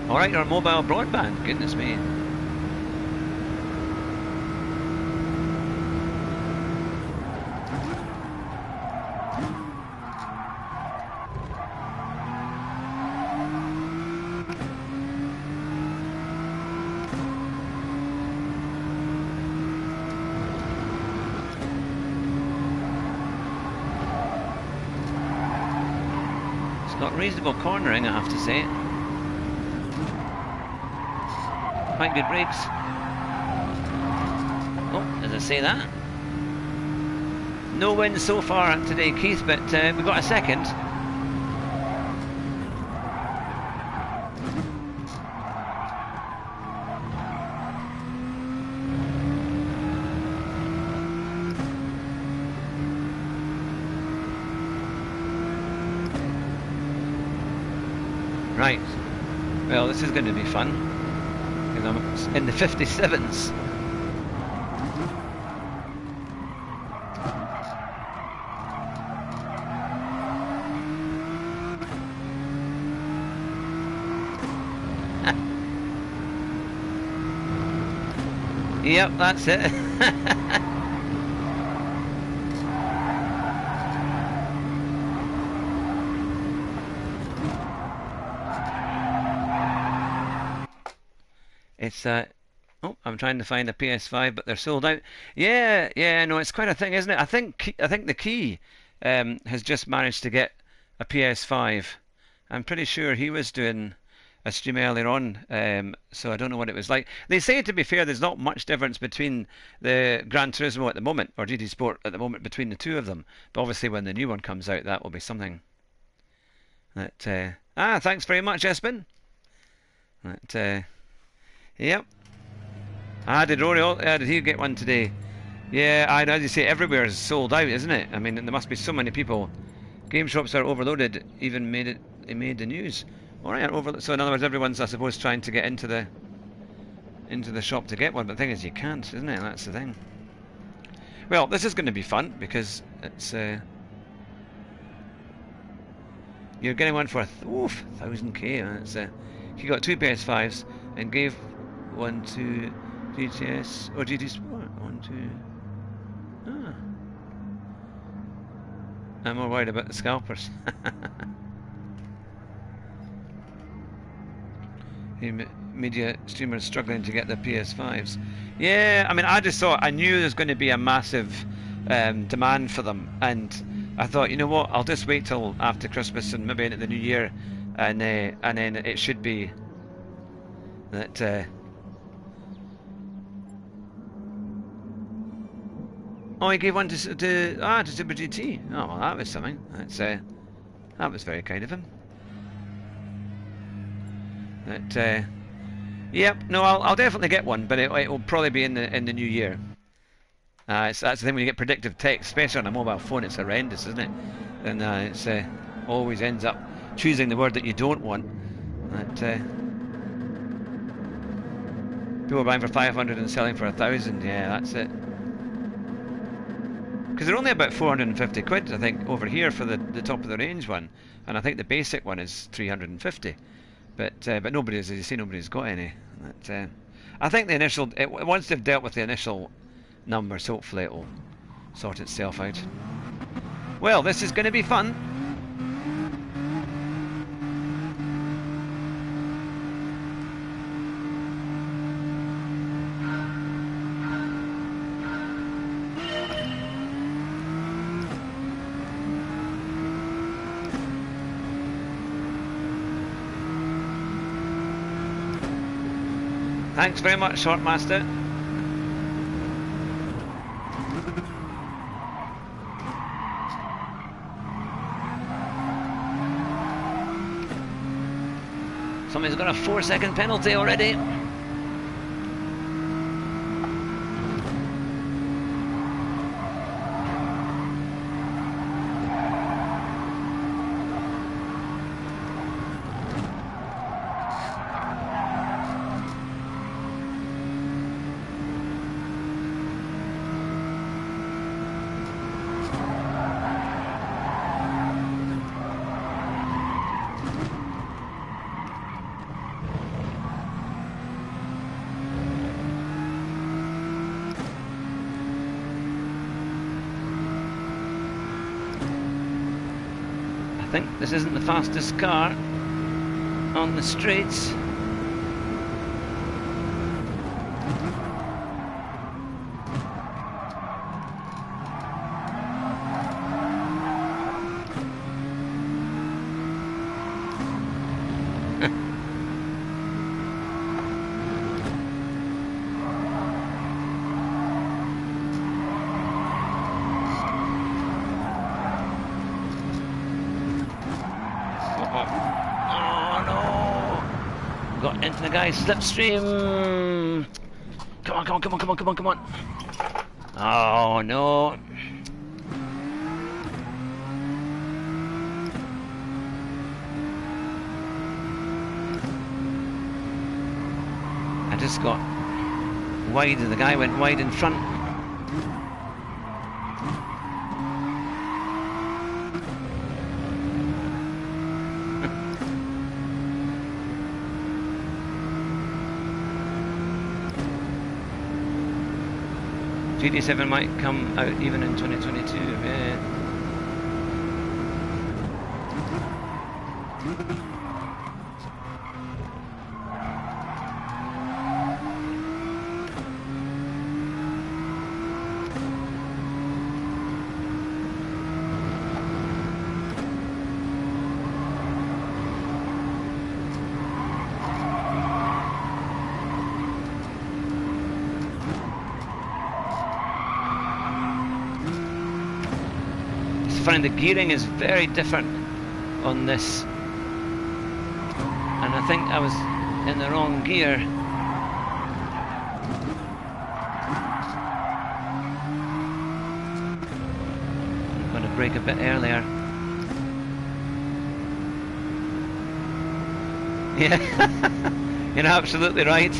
B: Alright, our mobile broadband, goodness me. It's got reasonable cornering, I have to say. Quite good brakes. Oh, as I say that. No wins so far today, Keith, but we've got a second. Right. Well, this is going to be fun. I'm in the 57s. Yep, that's it. It's oh, I'm trying to find a PS5, but they're sold out. Yeah, no, it's quite a thing, isn't it? I think the Key has just managed to get a PS5. I'm pretty sure he was doing a stream earlier on, so I don't know what it was like. They say, to be fair, there's not much difference between the Gran Turismo at the moment, or GT Sport at the moment, between the two of them. But obviously when the new one comes out, that will be something. That thanks very much, Espen. That yep. Did Rory? Did he get one today? Yeah, as you say, everywhere is sold out, isn't it? I mean, there must be so many people. Game shops are overloaded. Even made the news. All right, so in other words, everyone's, I suppose, trying to get into the shop to get one. But the thing is, you can't, isn't it? That's the thing. Well, this is going to be fun because it's you're getting one for 1,000k. It's he got two PS5s and gave one to GTS or GT Sport. One to. I'm more worried about the scalpers. Media streamers struggling to get their PS5s. Yeah, I mean, I knew there's going to be a massive demand for them, and I thought, you know what, I'll just wait till after Christmas and maybe into the new year, and then it should be that. Oh, he gave one to Super GT. Oh, well, that was something. That was very kind of him. But yep, no, I'll definitely get one, but it will probably be in the new year. That's the thing when you get predictive text, especially on a mobile phone. It's horrendous, isn't it? And it's always ends up choosing the word that you don't want. But people are buying for 500 and selling for 1,000. Yeah, that's it. Because they're only about 450 quid, I think, over here for the top of the range one, and I think the basic one is 350. But nobody's, as you see, nobody's got any. But, I think the initial, once they've dealt with the initial numbers, hopefully it'll sort itself out. Well, this is going to be fun. Thanks very much, Shortmaster. Somebody's got a 4-second penalty already. think this isn't the fastest car on the straights. Into the guy's slipstream. Come on, come on, come on, come on, come on, come on. Oh no. I just got wide and the guy went wide in front. GT7 might come out even in 2022, yeah. The gearing is very different on this, and I think I was in the wrong gear. I'm going to brake a bit earlier. Yeah, you're absolutely right.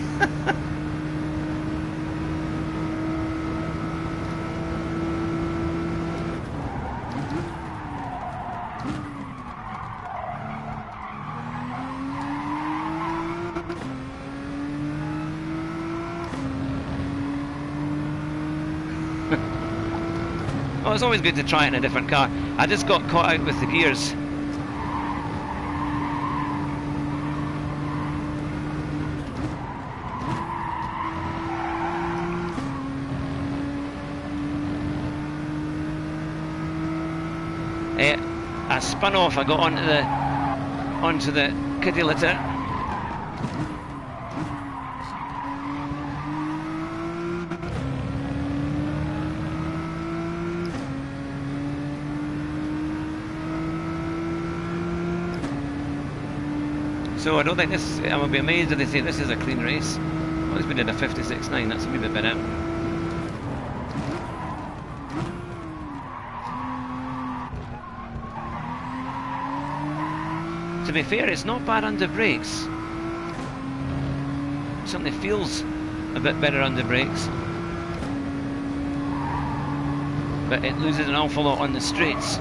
B: It's always good to try it in a different car. I just got caught out with the gears. I spun off, I got onto the kiddie litter. So I don't think this, I would be amazed if they say this is a clean race. Well, it's been in a 56.9, that's a wee bit better. To be fair, it's not bad under brakes. It certainly feels a bit better under brakes. But it loses an awful lot on the straights.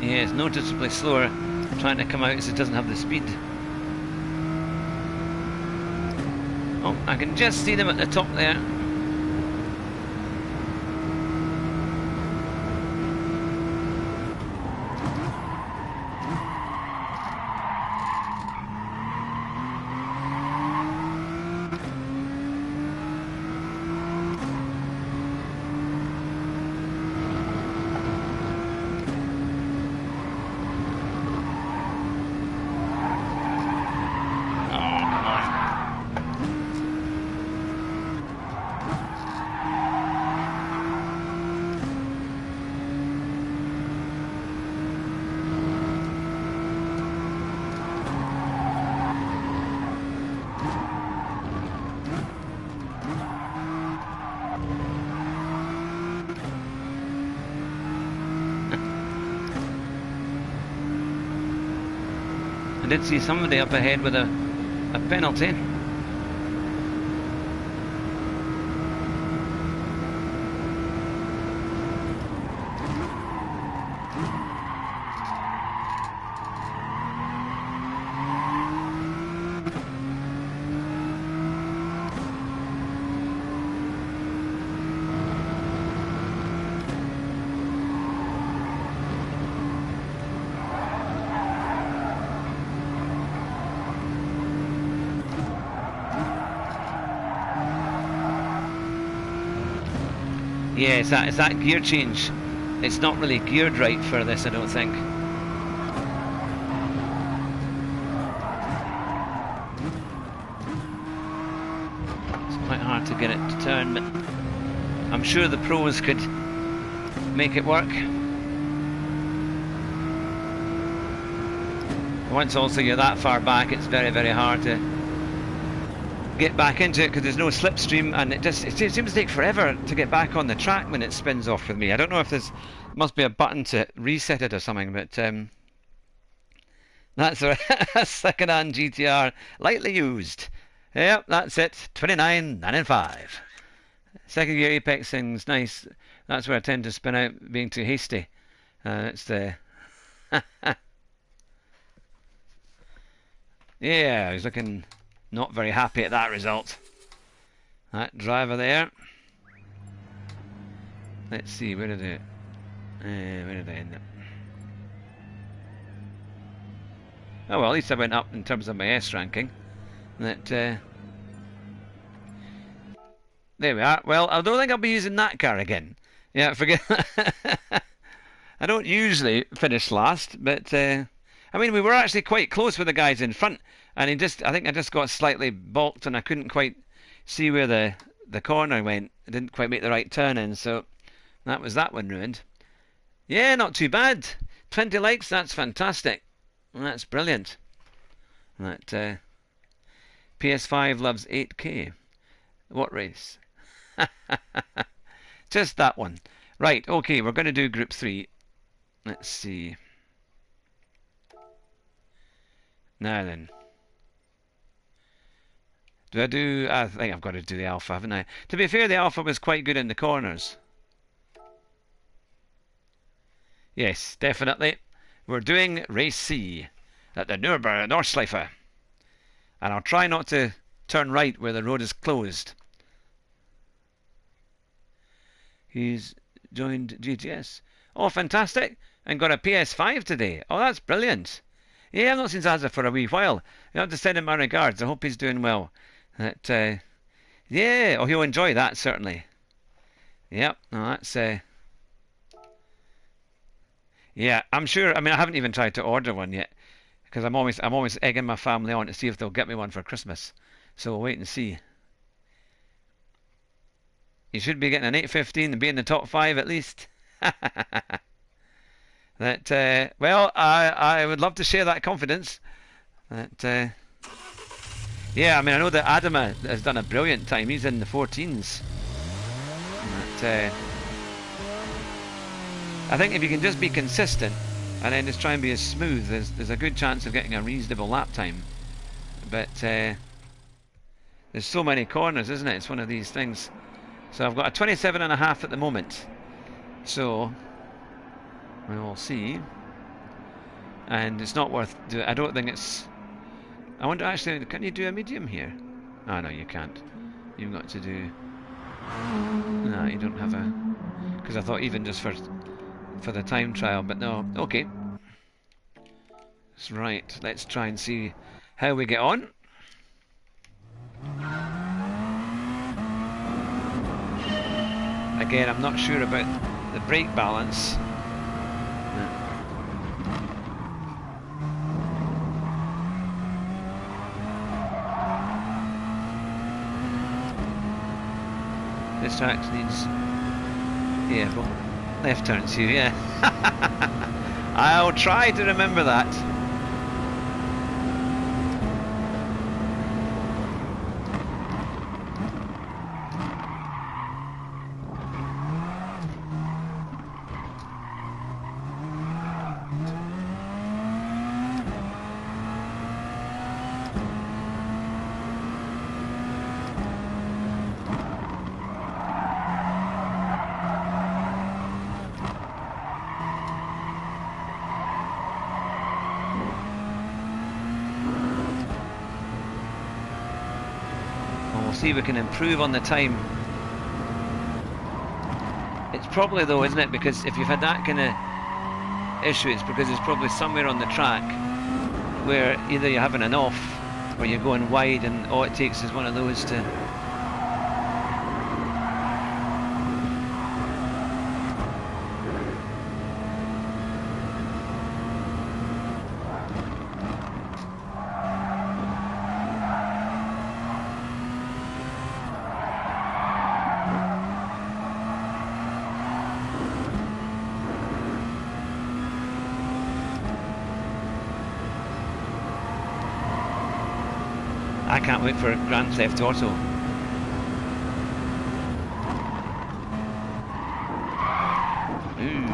B: Yeah, it's noticeably slower trying to come out as it doesn't have the speed. Oh, I can just see them at the top there. I did see somebody up ahead with a penalty. Yeah, it's that gear change. It's not really geared right for this, I don't think. It's quite hard to get it to turn, but I'm sure the pros could make it work. Once also you're that far back, it's very, very hard to get back into it because there's no slipstream, and it seems to take forever to get back on the track when it spins off with me. I don't know if there's must be a button to reset it or something, but that's a second-hand GTR, lightly used. Yep, that's it. 29,995. Second gear apex thing's nice. That's where I tend to spin out, being too hasty. It's the yeah, he's looking not very happy at that result. That driver there. Let's see, where did I end up? Oh well, at least I went up in terms of my S ranking. That there we are. Well, I don't think I'll be using that car again. Yeah, forget that. I don't usually finish last, but I mean, we were actually quite close with the guys in front, and I think I just got slightly balked, and I couldn't quite see where the corner went. I didn't quite make the right turn in, so that was that one ruined. Yeah, not too bad. 20 likes, that's fantastic. That's brilliant. That PS5 loves 8K. What race? Just that one. Right, okay, we're going to do Group 3. Let's see. Now then. I think I've got to do the Alpha, haven't I? To be fair, the Alpha was quite good in the corners. Yes, definitely. We're doing Race C at the Nordschleife. And I'll try not to turn right where the road is closed. He's joined GTS. Oh, fantastic. And got a PS5 today. Oh, that's brilliant. Yeah, I've not seen Zaza for a wee while. You have to send him my regards. I hope he's doing well. That, yeah, oh, he'll enjoy that, certainly. Yep, no, that's... yeah, I'm sure. I mean, I haven't even tried to order one yet, because I'm always egging my family on to see if they'll get me one for Christmas. So we'll wait and see. You should be getting an 815 and be in the top 5 at least. That well, I would love to share that confidence. That yeah, I mean, I know that Adama has done a brilliant time. He's in the 14s. That I think if you can just be consistent and then just try and be as smooth, there's a good chance of getting a reasonable lap time. But there's so many corners, isn't it? It's one of these things. So I've got a 27.5 at the moment. So we will see. And it's not worth doing. I don't think it's... I wonder actually, can you do a medium here? Oh no, you can't. You've got to do... No, you don't have a... Because I thought even just for the time trial, but no. Okay. That's right. Let's try and see how we get on. Again, I'm not sure about the brake balance. This track needs, yeah, well, left turns here, yeah. I'll try to remember that. See if we can improve on the time. It's probably though, isn't it, because if you've had that kind of issue, it's because it's probably somewhere on the track where either you're having an off or you're going wide, and all it takes is one of those to... I can't wait for Grand Theft Auto. Ooh.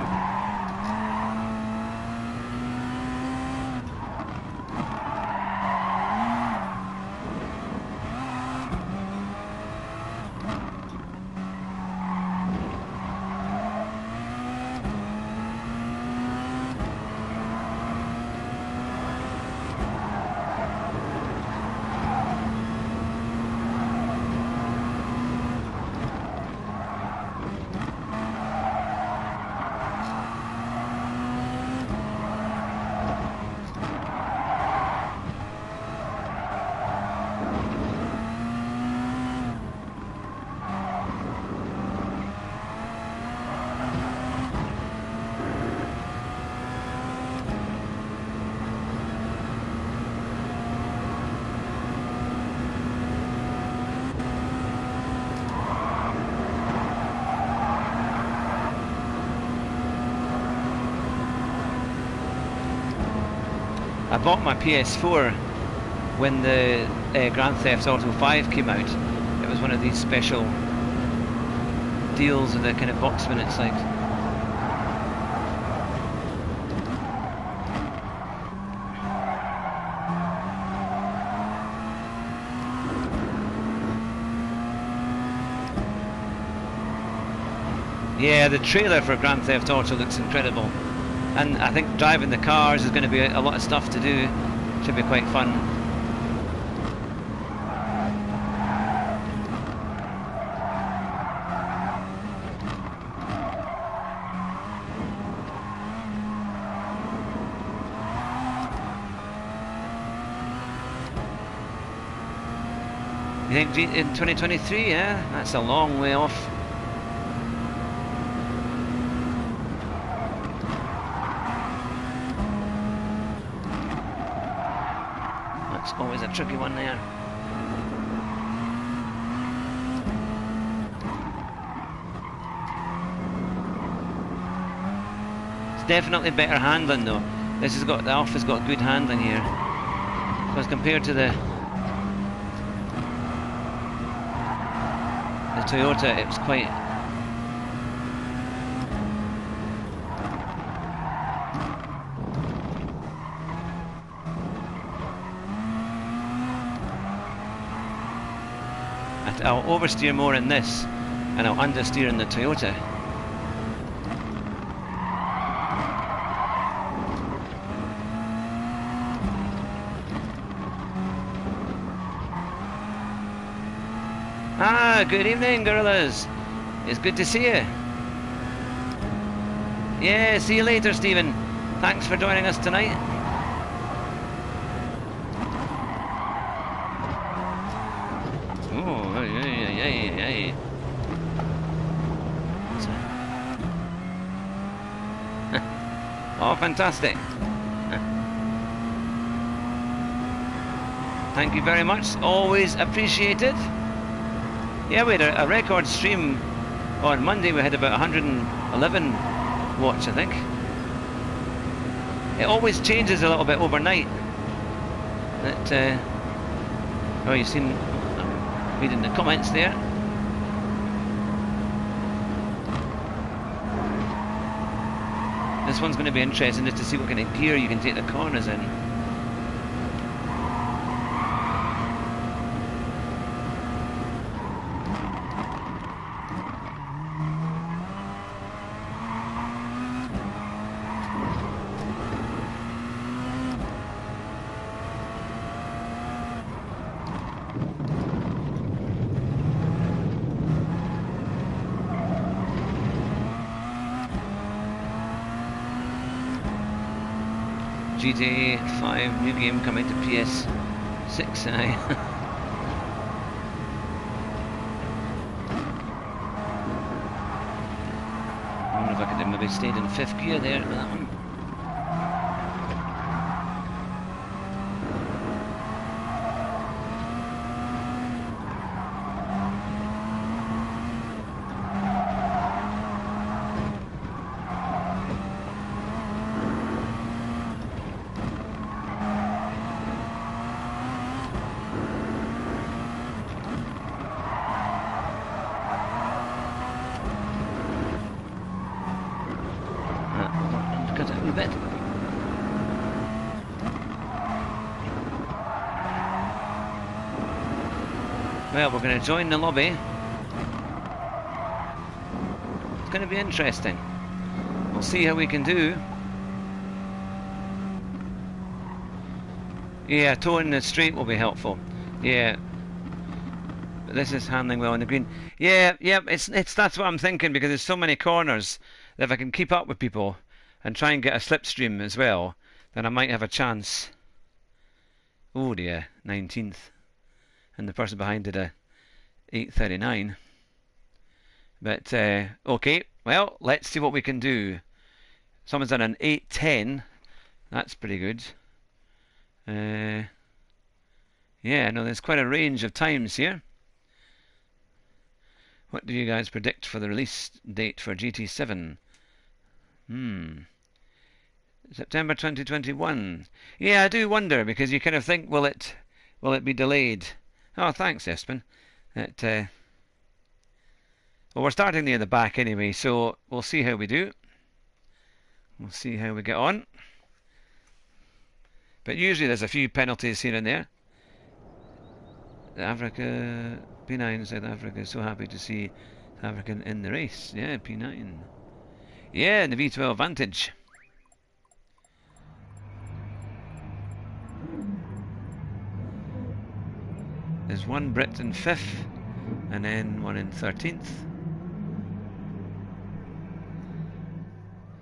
B: I bought my PS4 when the Grand Theft Auto 5 came out. It was one of these special deals with the kind of box minutes like. Yeah, the trailer for Grand Theft Auto looks incredible. And I think driving the cars is going to be a lot of stuff to do. Should be quite fun. You think in 2023, yeah? That's a long way off. Always a tricky one there. It's definitely better handling though. This has got, the Alpha's got good handling here. Because compared to the Toyota, it was quite. I'll oversteer more in this and I'll understeer in the Toyota. Ah, good evening, gorillas. It's good to see you. Yeah, see you later, Stephen. Thanks for joining us tonight. Oh, fantastic. Thank you very much. Always appreciated. Yeah, we had a record stream on Monday. We had about 111 watch, I think. It always changes a little bit overnight. That, oh, you've seen, reading the comments there. This one's going to be interesting just to see what kind of gear you can take the corners in. GTA 5 new game coming to PS6, I wonder if I could have maybe stayed in 5th gear there with that one. wee bit. Well, we're going to join the lobby. It's going to be interesting. We'll see how we can do. Yeah, towing the straight will be helpful. Yeah. But this is handling well on the green. Yeah, it's that's what I'm thinking, because there's so many corners that if I can keep up with people and try and get a slipstream as well, then I might have a chance. Oh dear, 19th. And the person behind did a 8:39. But okay, well, let's see what we can do. Someone's done an 8:10. That's pretty good. Yeah, no, there's quite a range of times here. What do you guys predict for the release date for GT7? September 2021. Yeah, I do wonder, because you kind of think, will it be delayed? Oh, thanks, Espen. Well, we're starting near the back anyway, so we'll see how we do. We'll see how we get on. But usually there's a few penalties here and there. Africa, P9, South Africa, so happy to see South African in the race. Yeah, P9. Yeah, in the V12 Vantage. There's one Brit in 5th, and then one in 13th.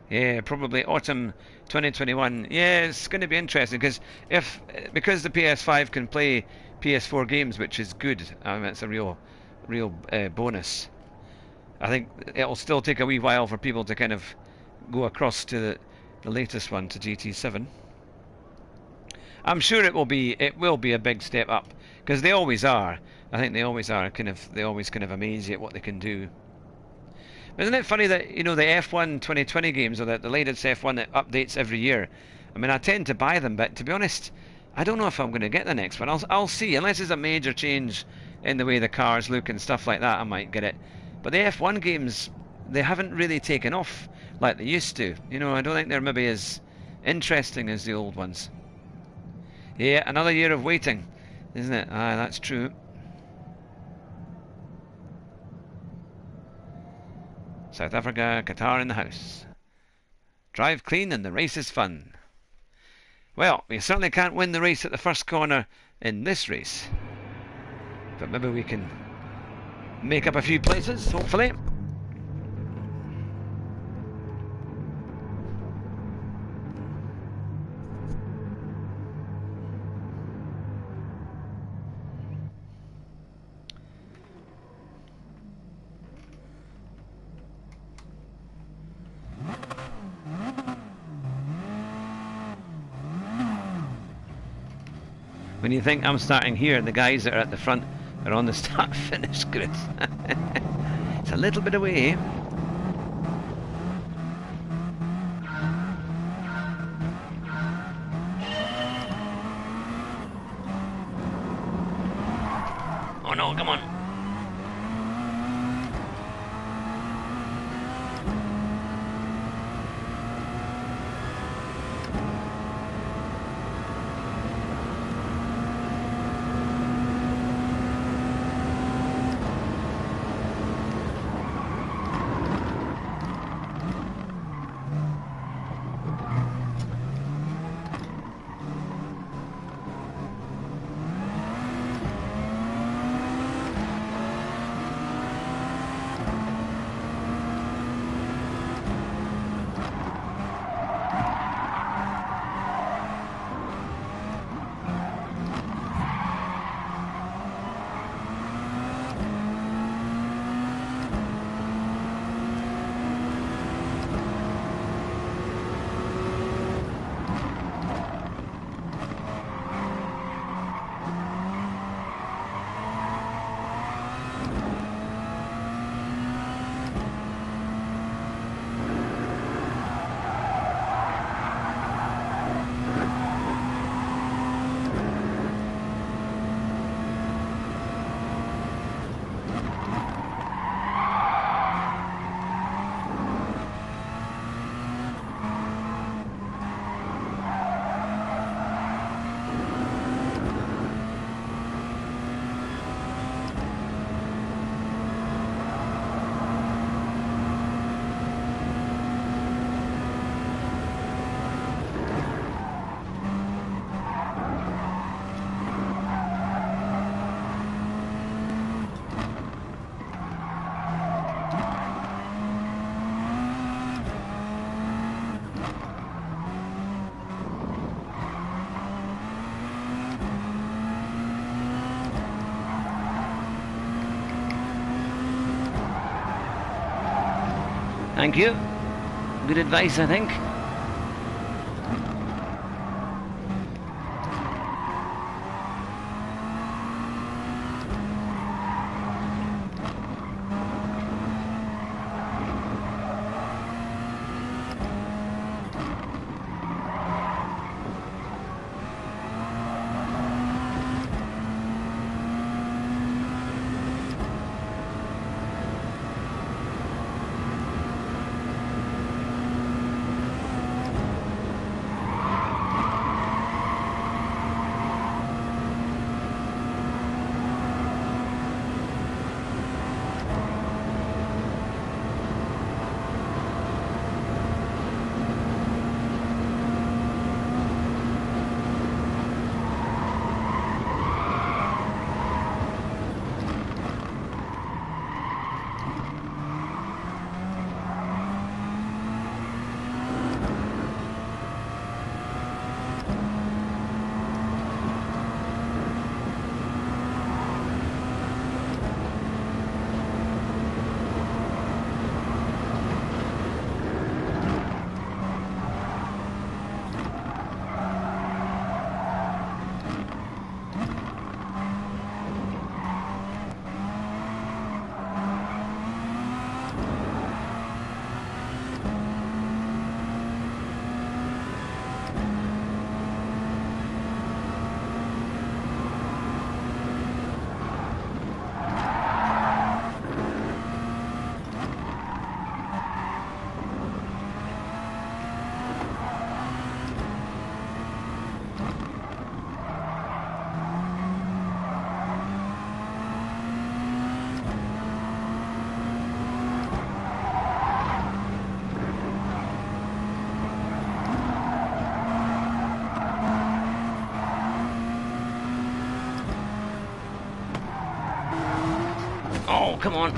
B: Yeah, probably autumn 2021. Yeah, it's going to be interesting, because because the PS5 can play PS4 games, which is good. I mean, it's a real bonus. I think it'll still take a wee while for people to kind of go across to the latest one, to GT7. I'm sure it will be a big step up, because they always are. I think they always are. They always kind of amaze you at what they can do. Isn't it funny that, you know, the F1 2020 games, or the latest F1 that updates every year? I mean, I tend to buy them, but to be honest, I don't know if I'm going to get the next one. I'll see. Unless there's a major change in the way the cars look and stuff like that, I might get it. But the F1 games, they haven't really taken off like they used to. You know, I don't think they're maybe as interesting as the old ones. Yeah, another year of waiting, isn't it? Ah, that's true. South Africa, Qatar in the house. Drive clean and the race is fun. Well, we certainly can't win the race at the first corner in this race. But maybe we can make up a few places, hopefully. When you think I'm starting here, the guys that are at the front are on the start-finish grid. It's a little bit away. Oh no, come on. Thank you. Good advice, I think. Oh, come on.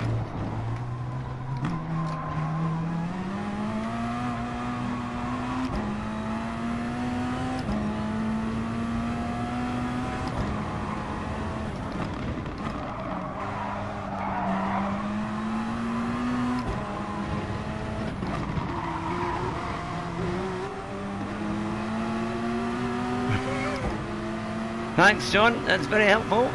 B: Thanks, John. That's very helpful.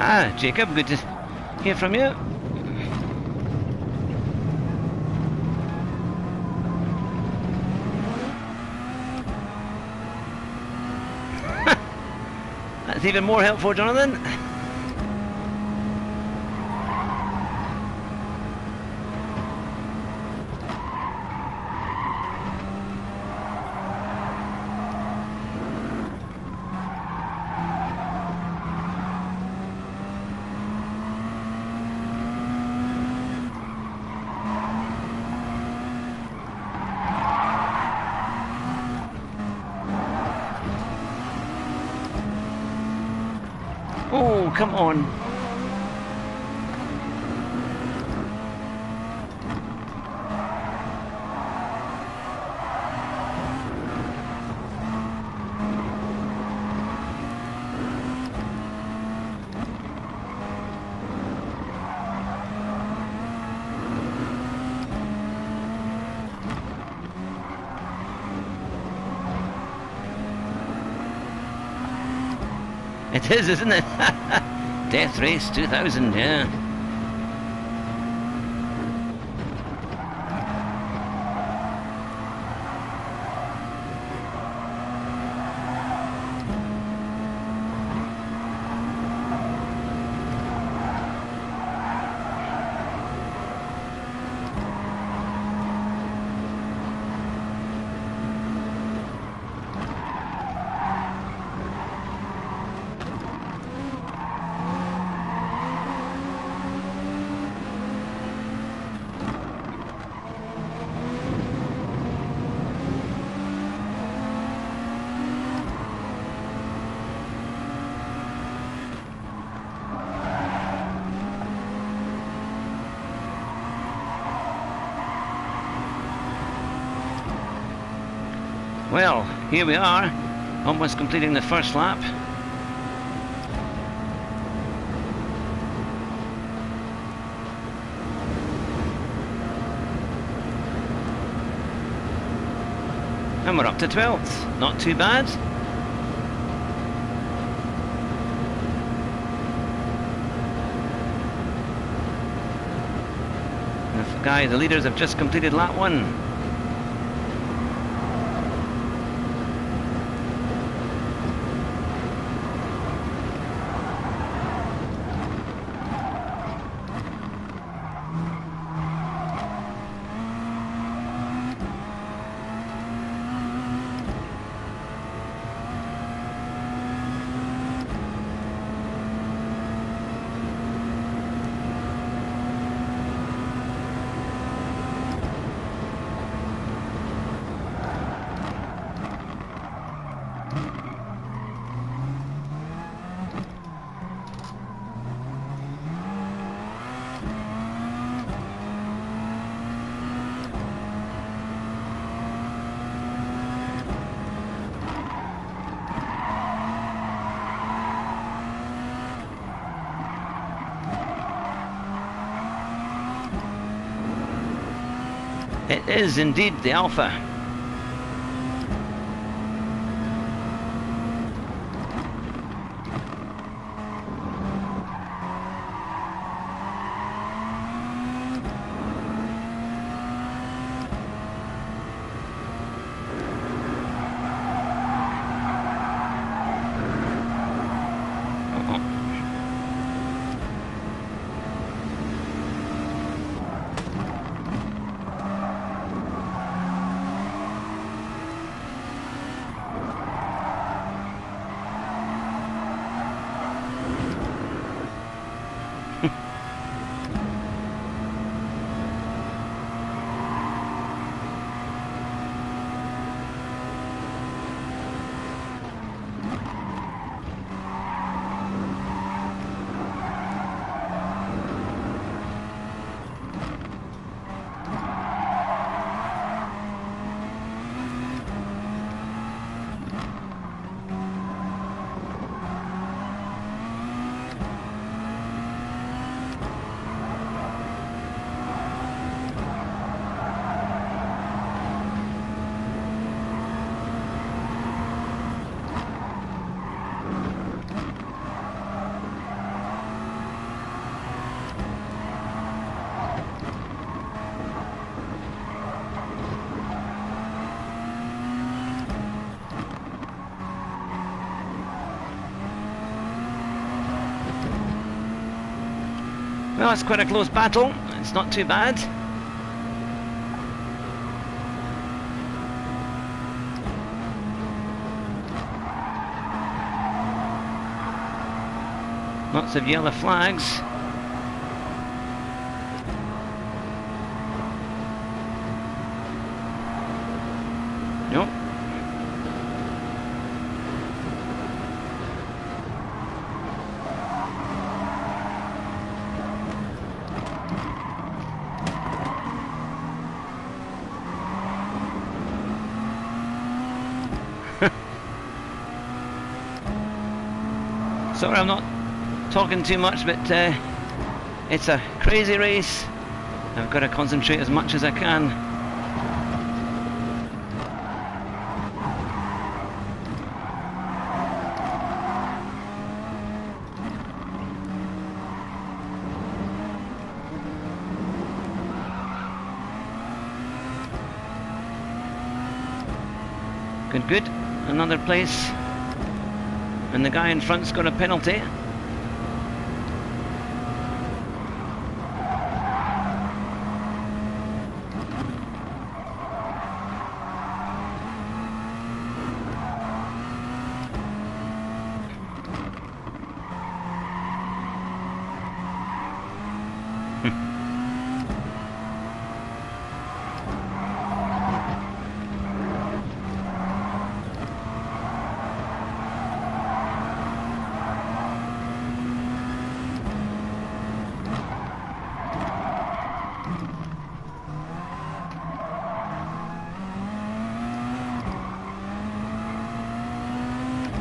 B: Ah, Jacob, good to hear from you. That's even more helpful, Jonathan. Oh, come on. It is, isn't it? Death Race 2000, yeah. Well, here we are, almost completing the first lap. And we're up to 12th, not too bad. The leaders have just completed lap 1. It is indeed the Alpha. Well, it's quite a close battle. It's not too bad. Lots of yellow flags. Nope. Sorry, I'm not talking too much, but it's a crazy race. I've got to concentrate as much as I can. Good, good. Another place. And the guy in front's got a penalty.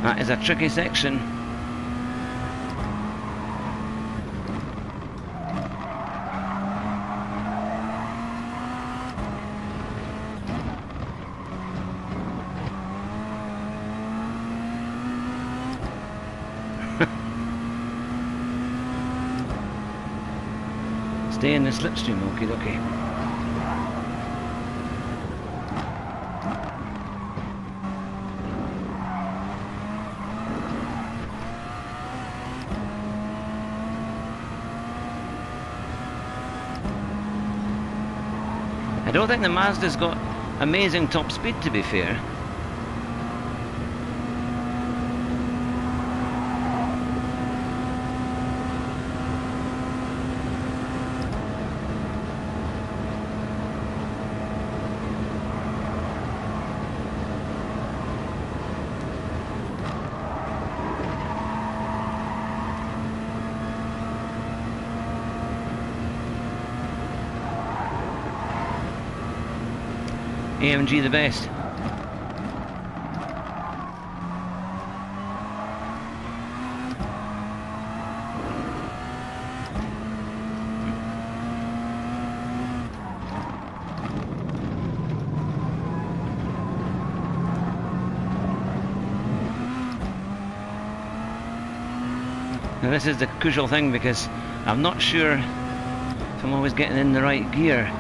B: That is a tricky section. Stay in the slipstream, okie dokie. I don't think the Mazda's got amazing top speed, to be fair. AMG the best. Now this is the crucial thing, because I'm not sure if I'm always getting in the right gear.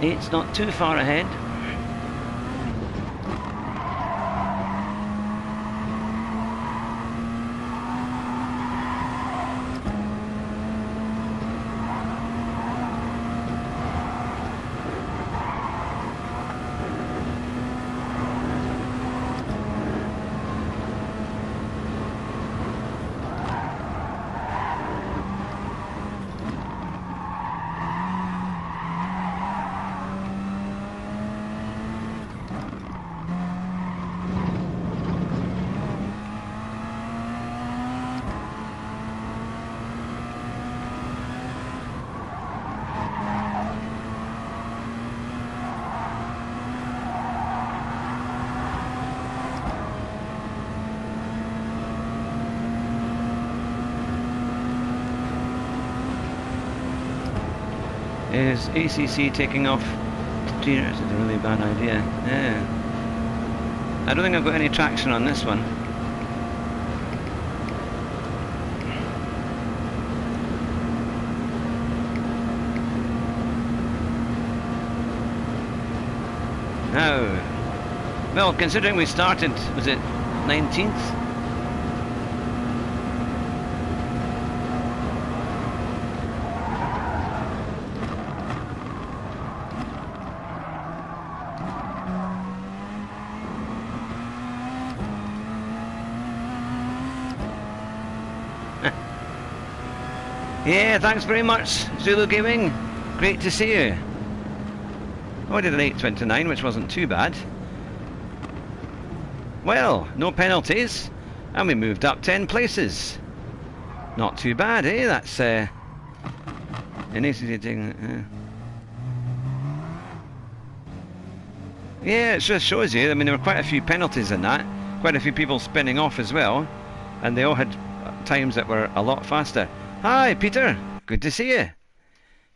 B: It's not too far ahead. Is ACC taking off steers? Is a really bad idea. Yeah. I don't think I've got any traction on this one. Now, well, considering we started, was it 19th? Yeah, thanks very much, Zulu Gaming. Great to see you. Oh, I did an 8:29, which wasn't too bad. Well, no penalties, and we moved up 10 places. Not too bad, eh? That's an easy yeah, it just shows you. I mean, there were quite a few penalties in that, quite a few people spinning off as well, and they all had times that were a lot faster. Hi, Peter. Good to see you.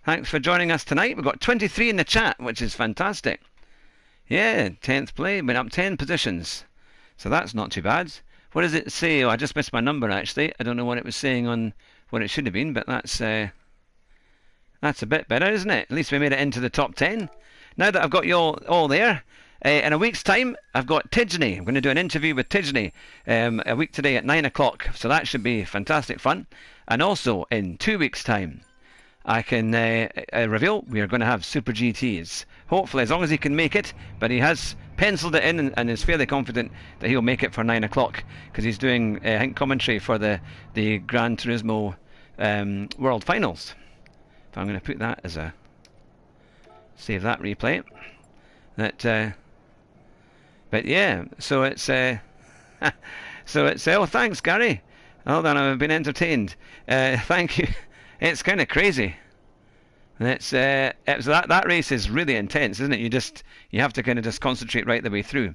B: Thanks for joining us tonight. We've got 23 in the chat, which is fantastic. Yeah, 10th play, went up 10 positions. So that's not too bad. What does it say? Oh, I just missed my number actually. I don't know what it was saying on what it should have been, but that's a bit better, isn't it? At least we made it into the top 10. Now that I've got you all there, in a week's time, I've got Tidgeney. I'm going to do an interview with Tidgeney a week today at 9 o'clock, so that should be fantastic fun. And also, in 2 weeks' time, I can reveal we are going to have Super GTs. Hopefully, as long as he can make it, but he has penciled it in and is fairly confident that he'll make it for 9 o'clock, because he's doing, I think, commentary for the Gran Turismo World Finals. So I'm going to put that as a... save that replay. But yeah, so it's so it's oh, thanks Gary. Hold on, I've been entertained. Thank you. It's kind of crazy. It's that race is really intense, isn't it? You have to kind of just concentrate right the way through.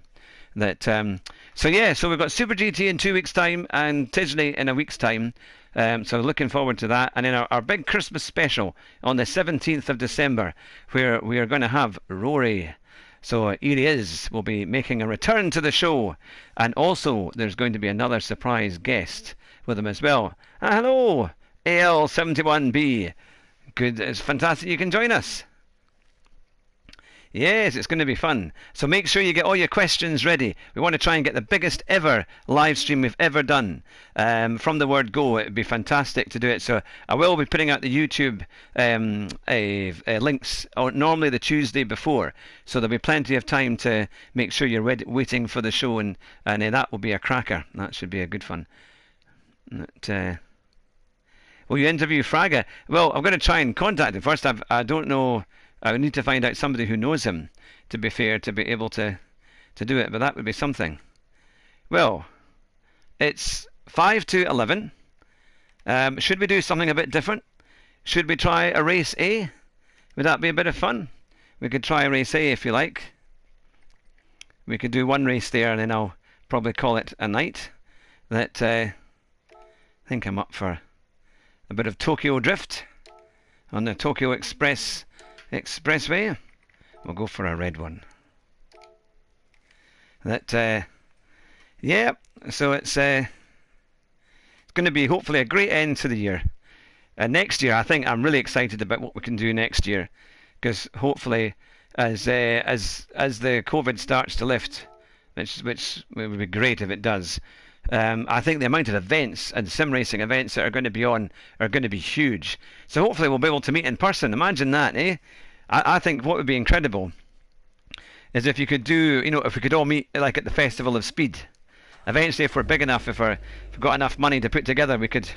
B: So yeah, so we've got Super GT in 2 weeks' time and Tidgeney in a week's time. So looking forward to that. And then our big Christmas special on the 17th of December, where we are going to have Rory. So here he is. We'll be making a return to the show. And also, there's going to be another surprise guest with him as well. Hello, AL71B. Good, it's fantastic you can join us. Yes, it's going to be fun. So make sure you get all your questions ready. We want to try and get the biggest ever live stream we've ever done from the word go. It would be fantastic to do it. So I will be putting out the YouTube links normally the Tuesday before. So there'll be plenty of time to make sure you're waiting for the show, and that will be a cracker. That should be a good fun. Will you interview Fraga? Well, I'm going to try and contact him first. I don't know. I would need to find out somebody who knows him, to be fair, to be able to do it, but that would be something. Well, it's 5 to 11. Should we do something a bit different? Should we try a race A? Would that be a bit of fun? We could try a race A if you like. We could do one race there and then I'll probably call it a night. I think I'm up for a bit of Tokyo Drift on the Tokyo Expressway. We'll go for a red one. Yeah, so it's going to be hopefully a great end to the year. Next year, I think I'm really excited about what we can do next year, because hopefully, as the COVID starts to lift, which would be great if it does. I think the amount of events and sim racing events that are going to be on are going to be huge. So hopefully we'll be able to meet in person. Imagine that, eh? I think what would be incredible is if you could do, if we could all meet like at the Festival of Speed. Eventually, if we're big enough, if we've got enough money to put together, we could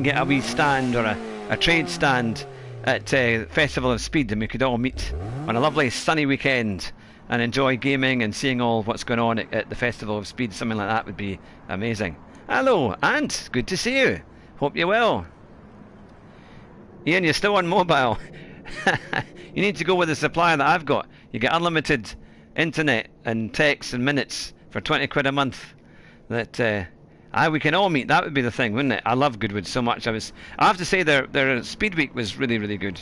B: get a wee stand or a trade stand at Festival of Speed, and we could all meet on a lovely sunny weekend and enjoy gaming and seeing all what's going on at the Festival of Speed. Something like that would be amazing. Hello, Ant. Good to see you. Hope you're well. Ian, you're still on mobile. You need to go with the supplier that I've got. You get unlimited internet and text and minutes for 20 quid a month. We can all meet. That would be the thing, wouldn't it? I love Goodwood so much. I have to say their Speed Week was really, really good.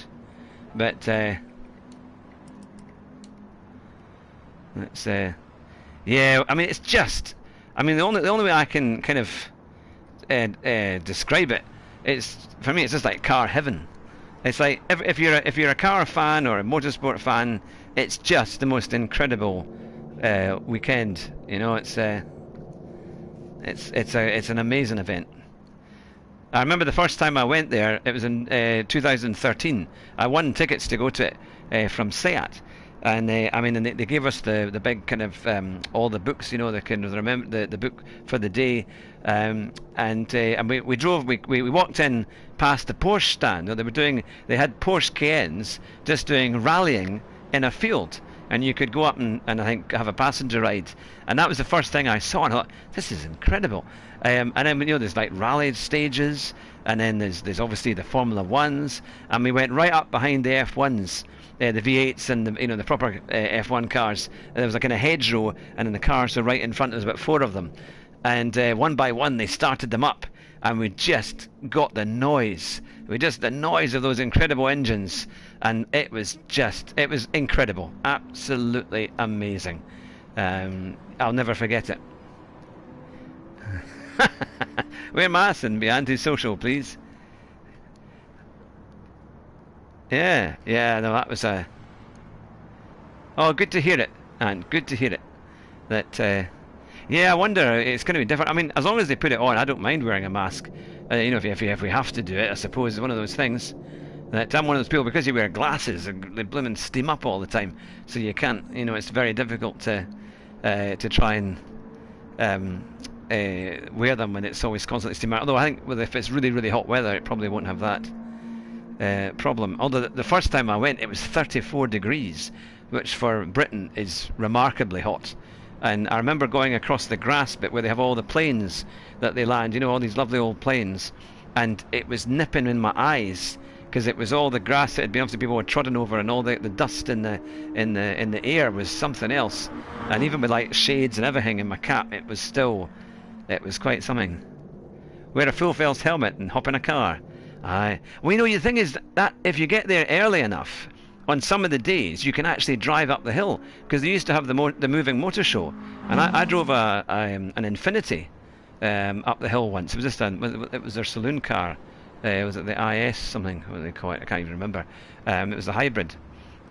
B: But yeah, I mean, it's just, I mean, the only way I can kind of describe it, for me, it's just like car heaven. It's like if you're a car fan or a motorsport fan, it's just the most incredible weekend. It's an amazing event. I remember the first time I went there. It was in 2013. I won tickets to go to it from SEAT. And they gave us the big kind of all the books, the kind of remember the book for the day, and we drove. We walked in past the Porsche stand. They had Porsche Cayennes just doing rallying in a field, and you could go up and I think have a passenger ride. And that was the first thing I saw, and I thought, this is incredible. And then there's like rally stages, and then there's obviously the Formula Ones, and we went right up behind the F1s. The V8s and the proper F1 cars. And there was like in a hedgerow, and then the cars were right in front. There was about 4 of them, and one by one they started them up, and we just got the noise. The noise of those incredible engines, and it was incredible, absolutely amazing. I'll never forget it. Wear masks and be antisocial, please. Yeah, yeah, no, that was a... Oh, good to hear it, and good to hear it. That, yeah, I wonder, it's going to be different. I mean, as long as they put it on, I don't mind wearing a mask. You know, if we have to do it, I suppose it's one of those things. That I'm one of those people, because you wear glasses, they blooming steam up all the time. So you can't, you know, it's very difficult to try and wear them when it's always constantly steaming. Although I think if it's really, really hot weather, it probably won't have that problem. Although the first time I went, it was 34 degrees, which for Britain is remarkably hot. And I remember going across the grass bit where they have all the planes that they land, you know, all these lovely old planes, and it was nipping in my eyes because it was all the grass that had been obviously people were trodden over, and all the dust in the air was something else. And even with like shades and everything in my cap, it was quite something. Wear a full face helmet and hop in a car. Aye. Well, you know, the thing is that if you get there early enough, on some of the days you can actually drive up the hill, because they used to have the moving motor show, and I drove an Infiniti up the hill once. It was just it was their saloon car. Was it the IS something? What do they call it? I can't even remember. It was a hybrid.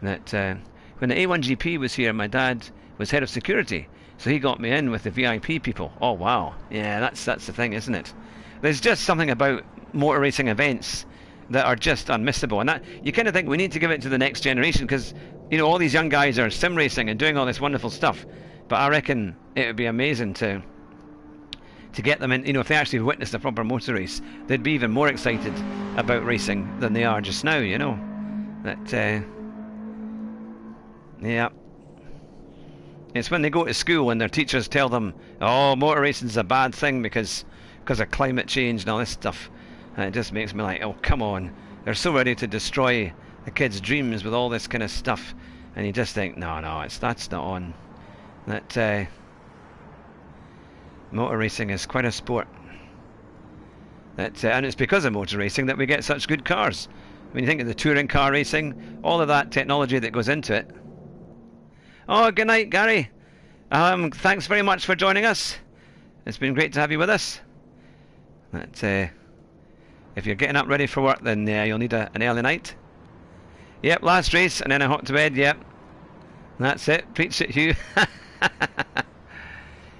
B: That when the A1GP was here, my dad was head of security, so he got me in with the VIP people. Oh wow, yeah, that's the thing, isn't it? There's just something about motor racing events that are just unmissable, and that you kind of think we need to give it to the next generation, because you know all these young guys are sim racing and doing all this wonderful stuff, but I reckon it would be amazing to get them in. You know, if they actually witnessed a proper motor race, they'd be even more excited about racing than they are just now, you know. That yeah, it's when they go to school and their teachers tell them, oh, motor racing's a bad thing because of climate change and all this stuff. And it just makes me like, oh, come on. They're so ready to destroy the kids' dreams with all this kind of stuff. And you just think, no, that's not on. That motor racing is quite a sport. That and it's because of motor racing that we get such good cars. When you think of the touring car racing, all of that technology that goes into it. Oh, good night, Gary. Thanks very much for joining us. It's been great to have you with us. That if you're getting up ready for work, then you'll need an early night. Yep, last race and then a hot to bed. Yep, that's it. Preach it, Hugh.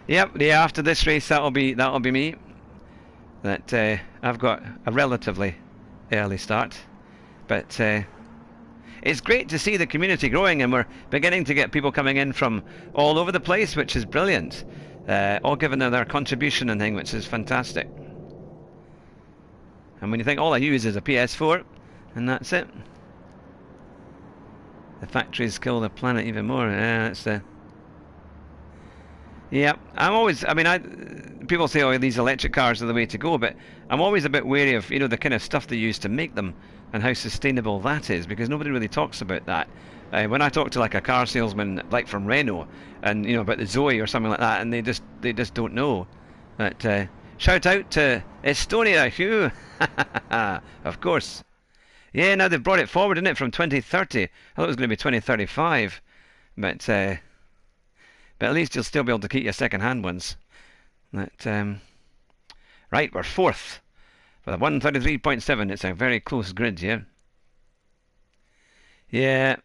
B: Yep, yeah. After this race, that'll be me. That I've got a relatively early start, but it's great to see the community growing, and we're beginning to get people coming in from all over the place, which is brilliant. All giving their contribution and thing, which is fantastic. And when you think all I use is a PS4, and that's it. The factories kill the planet even more. Yeah, that's the... Yeah, people say, oh, these electric cars are the way to go, but I'm always a bit wary of, you know, the kind of stuff they use to make them and how sustainable that is, because nobody really talks about that. When I talk to like a car salesman, like from Renault, and you know about the Zoe or something like that, and they just don't know. But shout out to Estonia, Hugh. Of course. Yeah, now they've brought it forward, isn't it, from 2030. I thought it was going to be 2035, but at least you'll still be able to keep your second-hand ones. That right, we're fourth with a 133.7. It's a very close grid here. Yeah,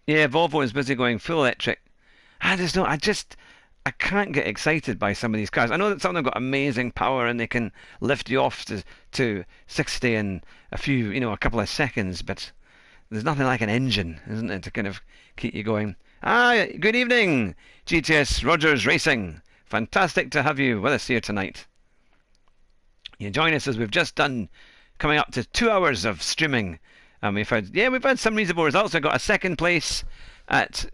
B: Volvo is busy going full electric. I can't get excited by some of these cars. I know that some of them got amazing power and they can lift you off to 60 in a couple of seconds, but there's nothing like an engine, isn't there, to kind of keep you going. Good evening, GTS Rogers Racing. Fantastic to have you with us here tonight. You join us as we've just done, coming up to 2 hours of streaming, and we've had some reasonable results. I got a second place at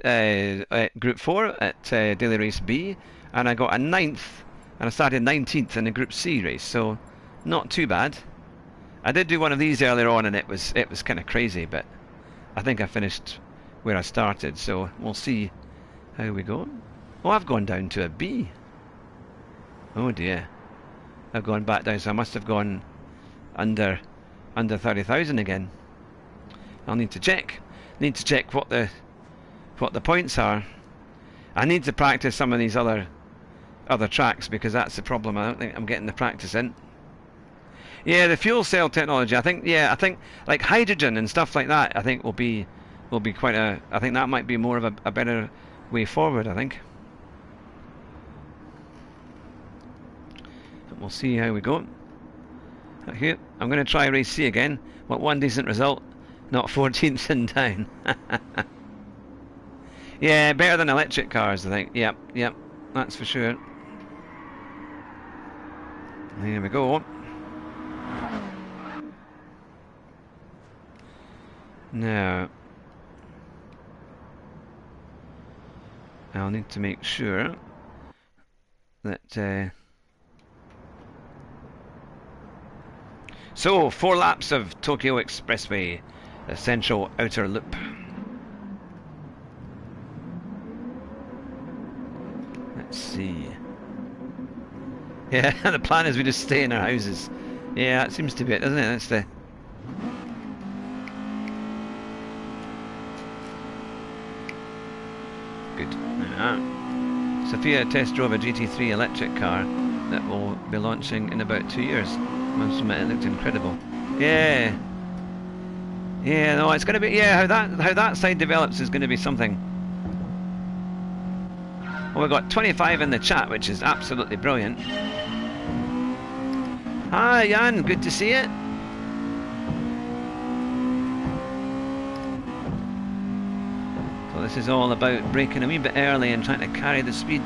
B: Group 4 at Daily Race B, and I got a 9th, and I started 19th in the Group C race, so not too bad. I did do one of these earlier on, and it was kind of crazy, but I think I finished where I started, so we'll see how we go. Oh, I've gone down to a B. Oh dear, I've gone back down, so I must have gone under 30,000 again. I'll need to check. What the points are. I need to practice some of these other
A: other tracks, because that's the problem. I don't think I'm getting the practice in. Yeah, the fuel cell technology. I think like hydrogen and stuff like that. I think will be quite a. I think that might be more of a better way forward. I think. But we'll see how we go. Here, I'm going to try race C again. What one decent result, not 14th and down. Yeah, better than electric cars, I think. Yep, that's for sure. There we go. Now, I'll need to make sure that... So, 4 laps of Tokyo Expressway, the central outer loop. Let's see. Yeah, the plan is we just stay in our houses. Yeah, that seems to be it, doesn't it? That's the... Good. Sophia test drove a GT3 electric car that will be launching in about 2 years. Must admit, it looked incredible. Yeah. Yeah, no, it's going to be... Yeah, how that side develops is going to be something. Well, we've got 25 in the chat, which is absolutely brilliant. Hi, Jan. Good to see you. So this is all about braking a wee bit early and trying to carry the speed.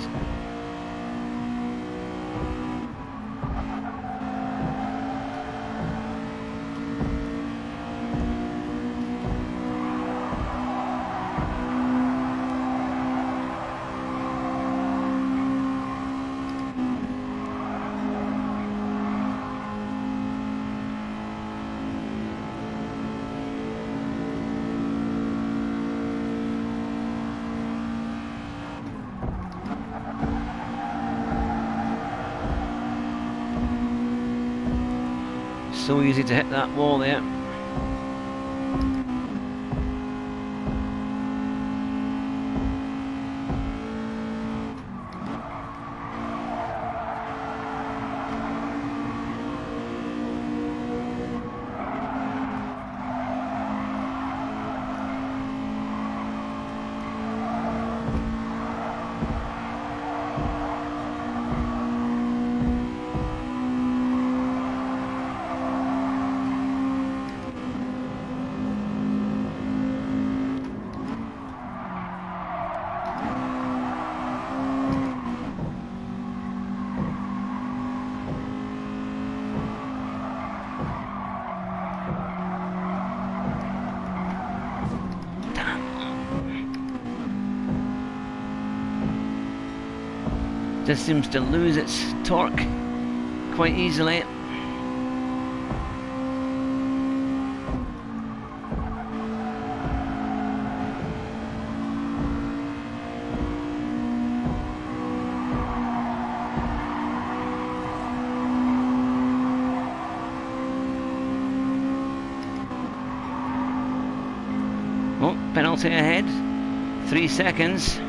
A: So easy to hit that wall there. Just seems to lose its torque quite easily. Oh, penalty ahead. 3 seconds.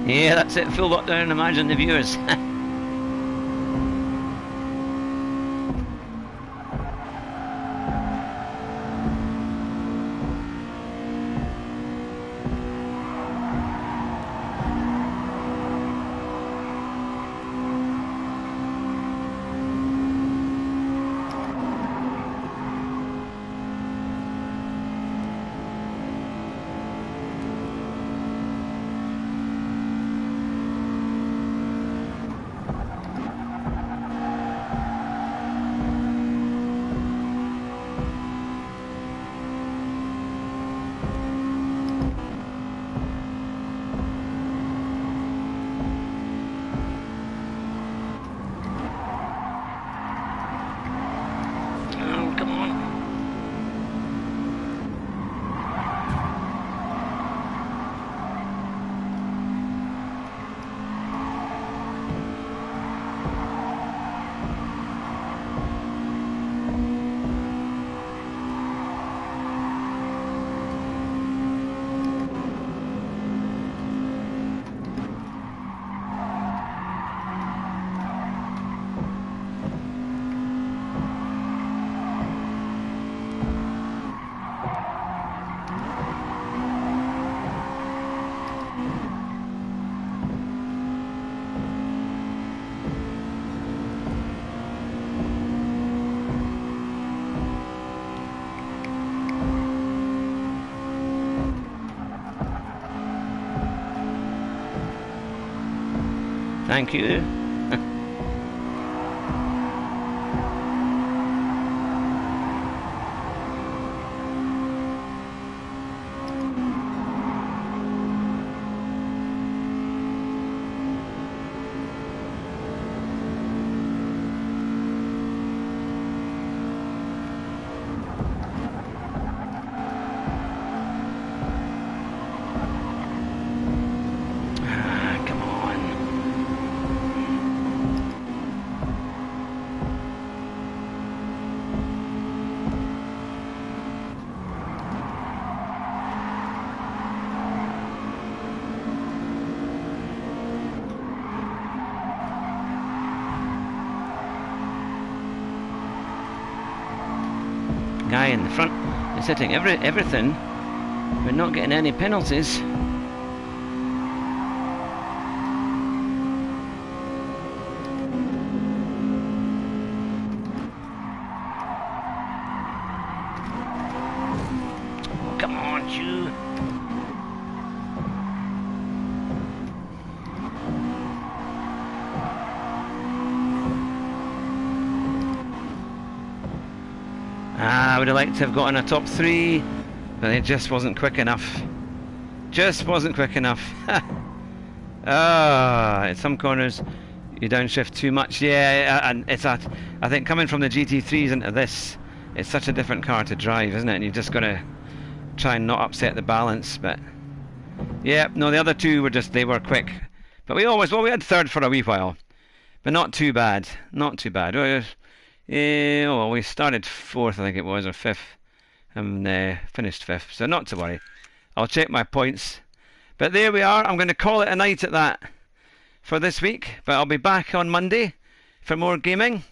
A: Yeah, that's it, full lockdown, imagine the viewers.
B: Thank you. Guy in the front is hitting everything, but not getting any penalties. Oh, come on, you. I would have liked to have gotten a top 3, but it just wasn't quick enough. Just wasn't quick enough. At some corners you downshift too much. Yeah, and it's I think coming from the GT3s into this, it's such a different car to drive, isn't it? And you've just got to try and not upset the balance. But yeah, no, the other two were they were quick. But we had third for a wee while, but not too bad. Not too bad. Yeah, well, we started 4th, I think it was, or 5th, and finished 5th, so not to worry. I'll check my points. But there we are. I'm going to call it a night at that for this week, but I'll be back on Monday for more gaming.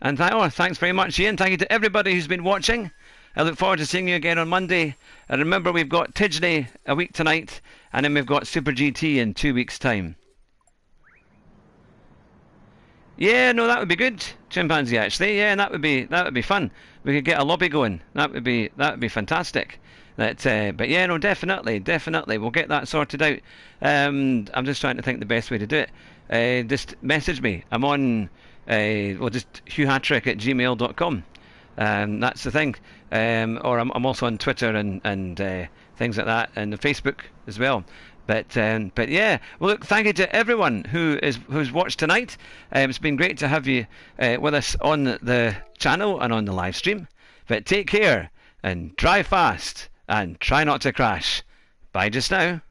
B: And thanks very much, Ian. Thank you to everybody who's been watching. I look forward to seeing you again on Monday. And remember, we've got Tidgeney a week tonight, and then we've got Super GT in 2 weeks' time. Yeah, no, that would be good, Chimpanzee. Actually, yeah, and that would be fun. We could get a lobby going. That would be fantastic. But yeah, no, definitely, we'll get that sorted out. I'm just trying to think the best way to do it. Just message me. I'm on, just hughhatrick@gmail.com. That's the thing. Or I'm also on Twitter and things like that, and Facebook as well. But yeah, well, look, thank you to everyone who's watched tonight. It's been great to have you with us on the channel and on the live stream. But take care and drive fast and try not to crash. Bye just now.